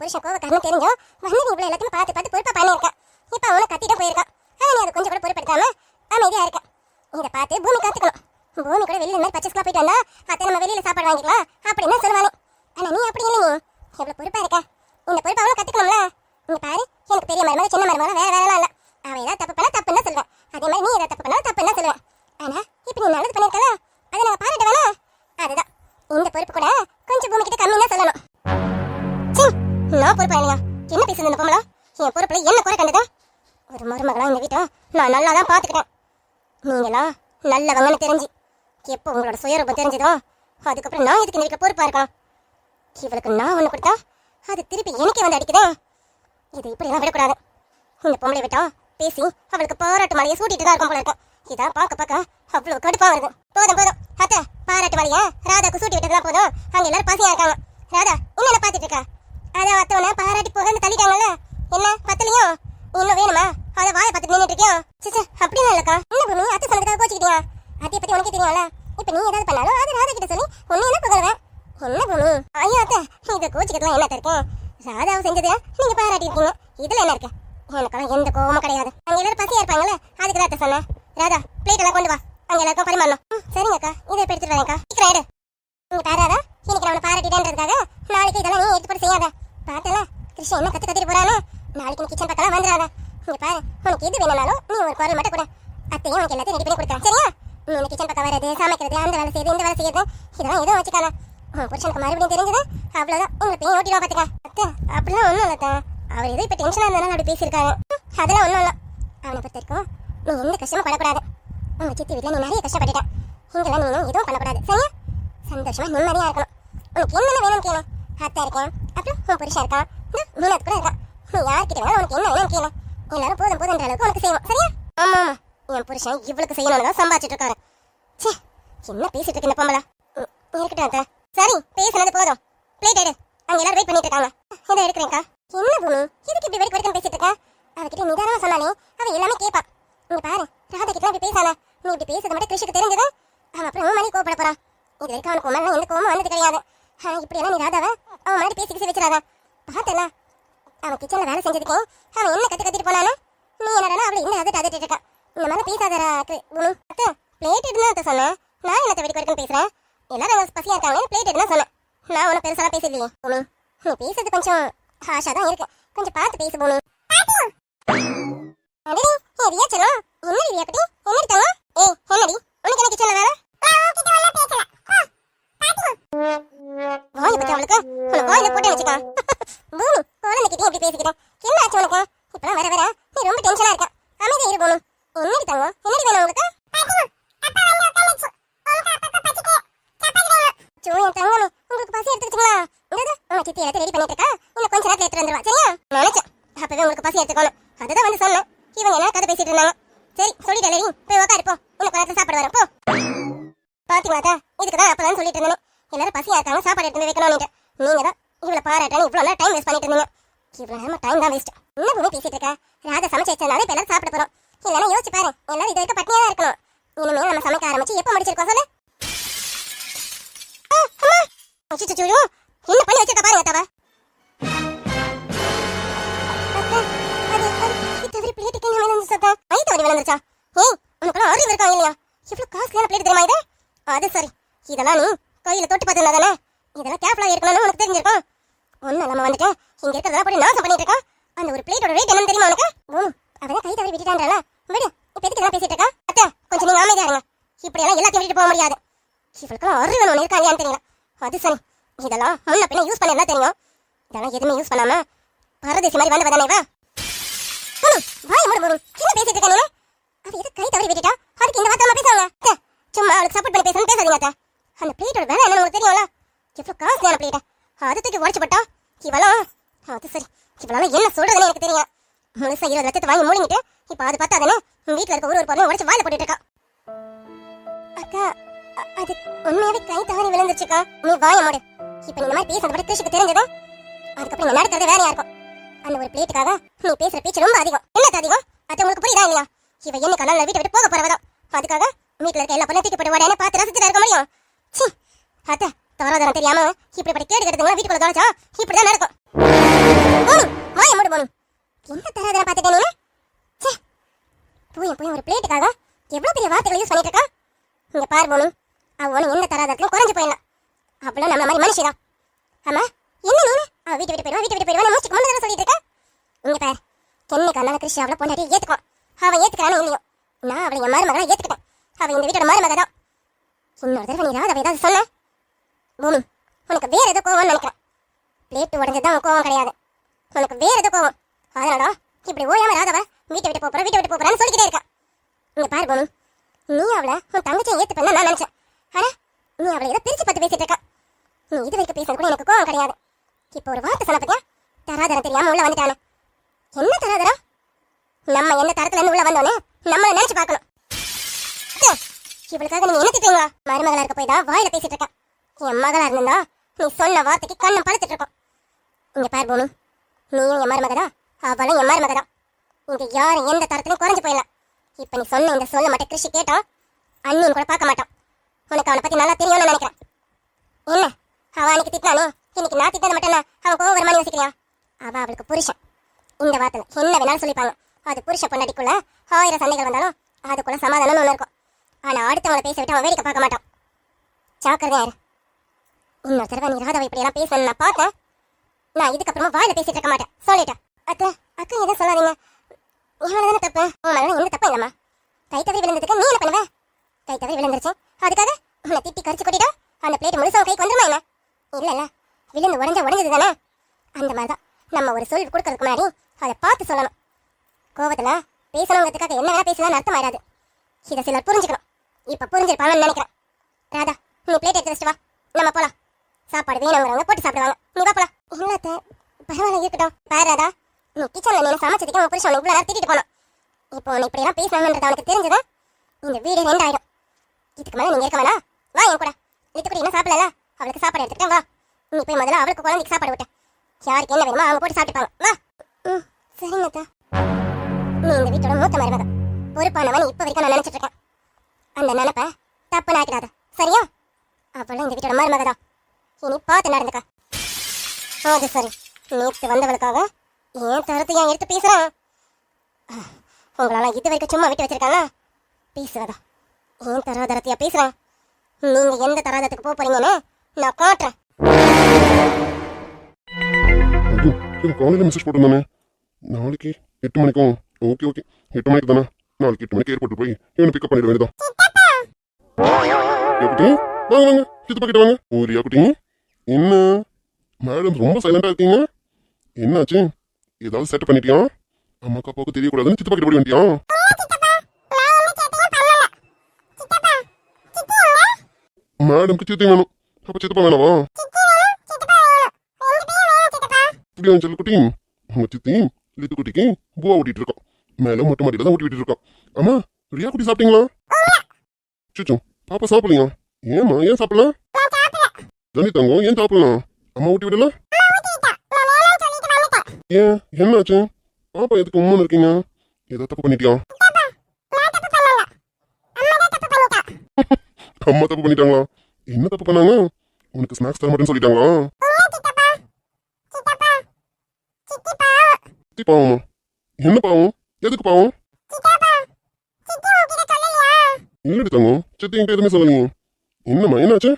புருஷன் கோவக்காரன்னு தெரிஞ்சோம் வந்து நீ இவ்வளவு எல்லாத்தையும் பார்த்து பொறுப்பா பண்ணியிருக்கேன். இப்ப அவனை கத்திட்டு போயிருக்கான். ஆனா நீ அதை கொஞ்சம் கூட பொறுப்படுத்தாம அமைதியா இருக்க. இதை பார்த்து பூமி காத்துக்கணும். பூமி கூட வெளியில மாதிரி பச்சஸ்லாம் போயிட்டு வந்தா அத்தை நம்ம வெளியில சாப்பாடு வாங்கிக்கலாம் அப்படின்னு சொல்லுவானே. ஆனா நீ அப்படி இல்லை. நீ எவ்வளவு பொறுப்பா இருக்க. இந்த பொறுப்பை அவனும் கத்துக்கணும்ல. இங்க பாரு, எனக்கு பெரிய மருமக சின்ன மருமக வேற வேறலாம் இல்ல. அவன் ஏதாவது தப்பு பண்ணா தப்புன்னு தான் சொல்லுவேன். அதே மாதிரி நீ ஏதாவது தப்பு பண்ணா தப்புன்னு சொல்லுவேன். ஆனா இப்ப நீ நல்லது பண்ணிருக்கல, அதை நாங்க பாராட்ட வேணா? அதுதான் இந்த பொறுப்பு கூட கொஞ்சம் பூமி கிட்ட கம்மியா சொல்லணும். நான் பொறுப்பா இல்லையா? என்ன பேசுது இந்த பொம்பளை? என் பொறுப்புல என்ன குறை கண்டதா? ஒரு மருமகளா இந்த வீட்டை நான் நல்லா தான் பாத்துக்கிட்டேன். நீங்களா நல்லவங்கன்னு தெரிஞ்சு எப்போ உங்களோட சுயரூபம் தெரிஞ்சதோ அதுக்கப்புறம் நான் இதுக்கு இந்த வீட்டில் பொறுப்பா இருக்கணும். இவளுக்கு நான் ஒண்ணு கொடுத்தா அது திருப்பி எனக்கே வந்து அடிக்குதே. இது இப்படி எல்லாம் விடக்கூடாது. இந்த பொம்பளை விட்டா பேசி அவளுக்கு பாராட்டு மலையை சூட்டிட்டு தான் இருக்கும் போல இருக்கும். இதான் பார்க்க அவ்வளவு கடுப்பா வருது. போதும் அத்தை, பாராட்டு மலையா ராதாக்கு சூட்டி விட்டதுலாம் போதும். அங்க எல்லாரும் பசியா இருக்காங்க. ராதா என்னென்ன பாத்துட்டு இருக்கா? அதான் அத்தவனை பாராட்டி போக தள்ளிட்டாங்கல்ல, என்ன பத்தலையும் இன்னும் வேணுமா? அதை வாயை பார்த்துட்டு நின்றுட்டு இருக்கியோ? சிச்சா அப்படிலாம் இல்லக்கா. என்ன பூமி, அத்தை சொன்னதுக்காக கோச்சிக்கிட்டியா? அதையை பத்தி உனக்கே தெரியும்ல. இப்ப நீ ஏதாவது பண்ணாலும் அது ராதா கிட்ட சொல்லி உன்னை என்ன புகழ்வேன். என்ன பூமி? ஐயோ அத்தை, இதை கோச்சிக்கிறதுலாம் என்ன இருக்கேன்? ராதாவை செஞ்சது நீங்க பாராட்டி இருக்கீங்க, இதுல என்ன இருக்கு? எனக்கெல்லாம் எந்த கோவமும் கிடையாது. அங்க எல்லாரும் பசியா இருப்பாங்கல்ல, அதுக்கு தான் அத்தை சொன்னேன். ராதா பிளேட் எல்லாம் கொண்டு வா, அங்க எல்லாருக்கும் பரிமாறணும். சரிங்கக்கா, இதை எடுத்துட்டு வரேன்க்கா. சீக்கிரம் எடு. நீங்க பாராதா, இன்னைக்கு நான் பாராட்டிட்டேன்றதுக்காக நாளைக்கு இதெல்லாம் நீ எடுத்து போட்டு செய்யாத. பார்த்தல கிருஷ்ணன் என்ன கத்திட்டு போறானு. நாளைக்கு நீ கிச்சன் பக்கம் வந்துடாத. இங்க பாரு, உனக்கு எது வேணும்னாலும் நீ ஒரு குரல் மட்டும் கூட, அத்தையும் உனக்கு எல்லாத்தையும் ரெடி பண்ணி கொடுத்தேன். சரியா? நீ இந்த கிச்சன் பக்கம் வர்றது, சமைக்கிறது, அந்த வேலை செய்யுது இந்த வேலை செய்யுது, இதெல்லாம் எதுவும் வச்சுக்காத. புருஷனுக்கு மறுபடியும் தெரிஞ்சது அவ்வளவுதான், உங்களை பெயின் ஓட்டிடுவா பாத்துக்க. அத்தை அப்படிலாம் ஒண்ணும் இல்ல. அவர் ஏதோ இப்ப டென்ஷனா இருந்தாலும் அப்படி பேசியிருக்காரு. அதெல்லாம் ஒண்ணும் இல்ல. அவனை பொறுத்த வரைக்கும் நீ எந்த கஷ்டமும் படக்கூடாது. உங்க சித்தி வீட்டுல நீ நிறைய கஷ்டப்பட்டுட்ட. இங்கெல்லாம் நீ எதுவும் பண்ணக்கூடாது. சரியா? சந்தோஷமா நிம்மதியா இருக்கணும். உனக்கு என்னென்ன வேணும்னு கேளு. அத்தை இருக்கேன், அப்புறம் உன் புருஷன் இருக்கான், மீனாத் கூட இருக்கான். நீ யார்கிட்ட வேணாலும் உனக்கு என்ன வேணும்னு கேளு. எல்லாரும் போதுன்ற அளவுக்கு உனக்கு செய்வோம். சரியா? ஆமா என் புருஷன் இவளுக்கு செய்யணும்னு தான் சம்பாதிச்சுட்டு இருக்காரு. சே, என்ன பேசிட்டு இருக்கு இந்த பொம்பளை? இருக்கட்டும் அத்தை. சரி, பேசுனது போதும். பிளேட் எடு, அங்க எல்லாரும் வெயிட் பண்ணிட்டு இருக்காங்க. இதை எடுக்கிறேன்க்கா. என்ன பூமி, இதுக்கு இப்படி வெடிக்க பேசிட்டு இருக்க? அவகிட்ட நிதானமா சொன்னாலே அவ எல்லாமே கேட்பான். இங்க பாரு, ராதா கிட்ட இப்படி பேசாத. நீ இப்படி பேசுறது மட்டும் கிருஷிக்கு தெரிஞ்சது அவன் அப்புறம் உன் மணி கோவப்பட போறான். இது வரைக்கும் அவனுக்கு உண்மை எந்த கோவமும் வந்தது கிடையாது. இப்படி எல்லாம் நீ ராதாவை அவன் முன்னாடி பேசி வச்சிடாத. பார்த்தல அவன் கிச்சன்ல வேலை செஞ்சதுக்கு அவன் என்ன கத்திட்டு போனானு. நீ என்னடா அவளை இன்னும் அதட்டு இருக்கான். இந்த மாதிரி பேசாதரா பூமி. அத்தை பிளேட் எடுன்னு சொன்னேன். நான் என்னத்த வெடிக்க வரைக்கும் பேசுறேன். எல்லாரும் அங்க பசியா இருக்காங்க, பிளேட் எடுன்னு சொன்னேன். நான் உனக்கு பெருசாலாம் பேசலையே பூமி. நீ பேசுறது கொஞ்சம் ஹாஷா தான் இருக்கு, கொஞ்சம் பார்த்து பேசு பூமி. அடே ரியாச்சலம், என்னடி ரியாப்படி, என்னடி தங்கம்? ஏய் என்னடி, உனக்கு என்ன கிச்சன்ல வேலை? வாய் பத்தி அவளுக்கு உனக்கு வாயில போட்டு வச்சுக்கா. பூமி, குழந்தைகிட்டே எப்படி பேசிக்கிறேன்? என்ன ஆச்சு உனக்கு? இப்பெல்லாம் வர நீ ரொம்ப டென்ஷனா இருக்க. அமைதியா இரு பூமி. என்னடி தங்கம், என்னடி வேணும் உங்களுக்கு? என் தங்கமே, உங்களுக்கு பசி எடுத்துக்கிட்டீங்களா? உங்க சித்தி எல்லாத்தையும் ரெடி பண்ணிட்டு இருக்கா, இன்னும் கொஞ்ச நேரத்துல எடுத்து வந்துருவா. சரியா? நினைச்சேன் அப்பவே உங்களுக்கு பசி எடுத்துக்கணும், அதுதான் வந்து சொன்னேன். இவங்க என்ன கதை பேசிட்டு இருந்தாங்க. சரி சொல்லிட்டே போய் உட்காருப்போம், இன்னும் கொஞ்ச நேரத்துல சாப்பாடு வரும். போ. பாத்தீங்களா, இதுக்குதான் அப்பதான் சொல்லிட்டு இருந்தேன் எல்லாரும் பசியா இருக்காங்க, சாப்பாடு எடுத்து வைக்கணும்னு. நீங்க தான் இவ்வளவு பாராட்டணும் இவ்வளவு நேரம் டைம் வேஸ்ட் பண்ணிட்டு இருந்தீங்க. இவ்வளவு நேரமா டைம் தான் வேஸ்ட். என்ன பூமி பேசிட்டு இருக்க? ராதா சமைச்சு வச்சதுனால இப்ப எல்லாரும் சாப்பிட போறோம். இல்லைன்னா யோசிச்சு பாரு, எல்லாரும் இது வரைக்கும் பட்னியா தான் இருக்கணும். இனிமேல் நம்ம சமைக்க ஆரம்பிச்சு எப்ப முடிச்சிருக்கோம் சொல்லு. அச்சச்சோ, என்ன பண்ணி வச்சிருக்க பாருங்க தவ. அது சரி, இதெல்லாம் நீ கையில தொட்டு பார்த்தா தானே? இதெல்லாம் கேப்ல இருக்கணும்னு உனக்கு தெரிஞ்சிருக்கும். ஒன்னும் நம்ம வந்துட்டு இங்க இருக்கிறதெல்லாம் போய் நாசம் பண்ணிட்டு இருக்கா. அந்த ஒரு பிளேட்டோட வெயிட் என்னன்னு தெரியுமா உனக்கு? அவதான் கை தவறி விட்டுட்டான்றல. விடு, இப்ப எதுக்கு நான் பேசிட்டு இருக்கா? அத்தை, கொஞ்சம் நீங்க அமைதியா இருங்க. இப்படி எல்லாம் எல்லாத்தையும் விட்டுட்டு போக முடியாது. இவளுக்கு அறிவு ஒண்ணு இருக்காங்கன்னு தெரியல. அது சரி, இதெல்லாம் முன்ன பின்ன யூஸ் பண்ணலாம் தெரியும். இதெல்லாம் எதுவுமே யூஸ் பண்ணாம பரதேசி மாதிரி வந்து வந்தானே வா. வாய் மூடு மூடு. என்ன பேசிட்டு இருக்க நீ? அவ எது கை தவறி விட்டுட்டா? அதுக்கு இந்த வார்த்தை பேசுவாங்க. சும்மா அவளுக்கு சப்போர்ட் பண்ணி பேசணும்னு பேசாதீங்க அத்தை. அந்த பிளேட்டோட வேலை என்னன்னு உங்களுக்கு தெரியும்ல? எவ்வளவு காஸ்ட்லியான பிளேட்டா அதை தூக்கி உடச்சு போட்டா இவளும். அது சரி, இவளால என்ன சொல்றதுன்னு எனக்கு தெரியும். முழுசா 20 லட்சத்தை வாங்கி மூடிங்கிட்டு இப்ப அது பார்த்தாதானே வீட்டுல இருக்க ஒரு பொருளும் உடச்சு வாயில போட்டுட்டு இருக்கா. அக்கா, அது உண்மையாவே கை தவறி விழுந்துருச்சுக்கா. நீ வாய மூடு. இப்ப நீ இந்த மாதிரி பேசுறத பத்தி கிருஷிக்கு தெரிஞ்சது, அதுக்கப்புறம் நீ நடக்கிறது வேறையா இருக்கும். அந்த ஒரு பிளேட்டுக்காக நீ பேசுற பேச்சு ரொம்ப அதிகம். என்னது அதிகம்? அது உங்களுக்கு புரியுதா இல்லையா? இவ என்ன கண்ணால வீட்டை விட்டு போக போறவதான். அதுக்காக வீட்டுல இருக்க எல்லா பொண்ணையும் தூக்கி போட்டு உடனே பார்த்து ரசிச்சுட்டு இருக்க முடியும்? சி, அத்தை தராதரம் தெரியாம இப்படிப்பட்ட கேடு கெடுத்துங்களா வீட்டுக்குள்ள தொலைச்சா இப்படிதான் நடக்கும். வாய மூடு போனு. என்ன தராதரம் பார்த்துட்டே நீ? போய் ஒரு பிளேட்டுக்காக எவ்வளவு பெரிய வார்த்தைகளை யூஸ் பண்ணிட்டு இருக்கா. இங்க பாரு போனு, அவனும் எந்த தராதரத்திலும் குறைஞ்சு போயிடலாம். அவ்வளவு நம்ம மாதிரி மனுஷிதான். ஆமா, என்ன நீ அவ வீட்டு விட்டு போயிடுவா மூச்சுக்கு முன்னதாக சொல்லிட்டு இருக்கா. இங்க பாரு, என்னைக்கு அதனால கிருஷி அவளை பொண்டாட்டி ஏத்துக்கும். அவன் ஏத்துக்கிறானோ இல்லையோ, நான் அவளை என் மருமகளா ஏத்துக்கிட்டேன். அவ இந்த வீட்டோட மருமக தான். இன்னொரு தடவை நீ ராதவை ஏதாவது சொன்ன பூமி, உனக்கு வேற ஏதோ கோவம்னு நினைக்கிறேன். பிளேட்டு உடஞ்சதுதான் உன் கோவம் கிடையாது, உனக்கு வேற ஏதோ கோவம். அதனால இப்படி ஓயாம ராதவ வீட்டை விட்டு போறேன்னு சொல்லிக்கிட்டே இருக்கா. இங்க பாரு பூமி, நீ அவளை உன் தங்கச்சியை ஏத்துப்பேன்னு நான் நினைச்சேன். ஆனா நீ அவளை ஏதோ பிரிச்சு பார்த்து பேசிட்டு இருக்கா. நீ இது வரைக்கும் பேசுறது கூட எனக்கு கோவம் கிடையாது. இப்போ ஒரு வார்த்தை சொன்ன பத்தியா? தராதரம் தெரியாம உள்ள வந்துட்டானு. என்ன தராதரம்? நம்ம என்ன தரத்துல இருந்து உள்ள வந்தோன்னு நம்மள நினைச்சு பார்க்கணும். இவளுக்காக நீங்க என்ன திட்டுவீங்களா? மருமகளா இருக்க போய் தான் வாயில பேசிட்டு இருக்கேன். என் மகளா இருந்தா நீ சொன்ன வார்த்தைக்கு கண்ணம் பழுத்துட்டு இருக்கோம். இங்க பாரு பூமி, நீயும் என் மருமகதான், அவளும் என் மருமகதான். இங்க யாரும் எந்த தரத்திலும் குறைஞ்சு போயிடலாம். இப்ப நீ சொன்ன இந்த சொல்ல மட்டும் கிருஷி கேட்டா அண்ணியும் கூட பார்க்க மாட்டான். உனக்கு அவனை பத்தி நல்லா தெரியும்னு நினைக்கிறேன். என்ன அவ அன்னைக்கு திட்டினானே, இன்னைக்கு நான் திட்டது மட்டும் இல்ல, அவன் கோவம் வருமானு யோசிக்கிறியா? அவ அவளுக்கு புருஷன். இந்த வார்த்தை என்ன வேணாலும் சொல்லிப்பாங்க. அது புருஷ பொண்டாட்டிக்குள்ள 1000 சண்டைகள் வந்தாலும் அதுக்குள்ள சமாதானம் ஒண்ணு இருக்கும். ஆனா அடுத்தவங்களை பேச விட்டு அவன் வேடிக்கை பார்க்க மாட்டான். ஜாக்கிரதையா இரு. இன்னொரு தடவை நீ ராதாவை இப்படி எல்லாம் பேசணும்னு நான் பார்த்தேன், நான் இதுக்கப்புறமா வாயில பேசிட்டு இருக்க மாட்டேன். சொல்லிட்டேன். அக்கா எதுவும் சொல்லாதீங்க. இவனதானே தப்பு, உன் மேல எந்த தப்பும் இல்லம்மா. கை தவறி விழுந்ததுக்கு நீ என்ன பண்ணுவ? கை தவறி விழுந்துருச்சு, அதுக்காக உன்னை திட்டி கரிச்சு கொட்டிட்டா அந்த பிளேட் முழுசும் கைக்கு வந்துருமா என்ன? இல்ல விழுந்து உடஞ்சது தானே. அந்த மாதிரிதான் நம்ம ஒரு சொல் கொடுக்கறதுக்கு முன்னாடி அதை பார்த்து சொல்லணும். கோவத்துல பேசணுங்கிறதுக்காக என்ன வேணா பேசலாம்னு அர்த்தம் ஆயிடாது. இதை சிலர் புரிஞ்சுக்கணும். இப்ப புரிஞ்சிருப்பாங்கன்னு நினைக்கிறேன். ராதா, நீ பிளேட் எடுத்து வச்சுட்டு வா, நம்ம போலாம். சாப்பாடு வேணுங்கிறவங்க போட்டு சாப்பிடுவாங்க, நீ வா போலாம். இல்லாத பரவாயில்ல இருக்கட்டும். பாரு ராதா, நீ கிச்சன்ல நீ சமைச்சதுக்கு உன் புருஷன் இவ்வளவு நேரம் திட்டிட்டு போனோம். இப்போ உன்னை இப்படி எல்லாம் பேசணும்ன்றது அவனுக்கு தெரிஞ்சதா இந்த வீடு 2 ஆயிடும். இதுக்கு மேல நீங்க இருக்க வேணா, வா என் கூட. லித்துக்குடி என்ன சாப்பிடல, அவளுக்கு சாப்பாடு எடுத்துக்கிட்டேன், வா. நீ போய் முதல்ல அவளுக்கு குழந்தைக்கு சாப்பாடு விட்டேன். யாருக்கு என்ன வேணுமோ அவங்க போட்டு சாப்பிட்டுப்பாங்க, வா. சரிங்கக்கா. நீ இந்த வீட்டோட மூத்த மருமக, பொறுப்பானவன் இப்ப வரைக்கும் நான் நினைச்சிட்டு இருக்கேன். அந்த நினைப்ப தப்பு நாக்கிடாத, சரியா? அவளும் இந்த வீட்டோட மருமக தான். இனி பார்த்து நடந்துக்கா. அது சரி, நேற்று வந்தவளுக்காக ஏன் தரத்தை ஏன் எடுத்து பேசுறான்? உங்களால இது வரைக்கும் சும்மா விட்டு வச்சிருக்காங்க, பேசுறதா ஏன் தராதரத்தையா பேசுறான்? நீங்க எந்த தராதரத்துக்கு போக போறீங்கன்னு நான் காட்டுறேன். காலையில மெசேஜ் போட்டிருந்தானே, நாளைக்கு 8 மணிக்கும். ஓகே 8 மணிக்கு தானே, நாளைக்கு 8 மணிக்கு ஏர்போர்ட் போய் இவனை பிக்கப் பண்ணிட வேண்டியதான். குட்டி வாங்க சித்தப்பா கிட்ட வாங்க. ஓரியா குட்டி, என்ன மேடம் ரொம்ப சைலண்டா இருக்கீங்க? என்னாச்சு? ஏதாவது செட் பண்ணிட்டியா? அம்மாக்கு அப்பாவுக்கு தெரியக்கூடாதுன்னு சித்தப்பா கிட்ட போய் வேண்டியா? மேடம்க்கு சித்தி வேணும், அப்ப சித்தப்பா வேணாவா? இப்படியா சொல்லு குட்டி, உங்க சித்தி லித்து குட்டிக்கு பூவா ஊட்டிட்டு இருக்கோம். மேல மொட்டை மாடியில தான் ஊட்டி விட்டு இருக்கோம். ஆமா, ரியா குட்டி சாப்பிட்டீங்களா? சுச்சு பாப்பா சாப்பிடலையா? ஏமா ஏன் சாப்பிடலாம்? ஜனி தங்கம் ஏன் சாப்பிடலாம்? அம்மா ஊட்டி விடல? ஏன் என்னாச்சு? பாப்பா எதுக்கு உண்மைன்னு இருக்கீங்க? ஏதோ தப்பு பண்ணிட்டியா? அம்மா தப்பு பண்ணிட்டாங்களா? என்ன தப்பு பண்ணாங்க? உனக்கு ஸ்நாக்ஸ் தர மாட்டேன்னு சொல்லிட்டாங்களா? சித்தி பாவமா? என்ன பாவம்? எதுக்கு பாவம்? இல்லடி தங்கம், சித்தி என்கிட்ட எதுவுமே சொல்லலையே. என்னம்மா என்னாச்சு?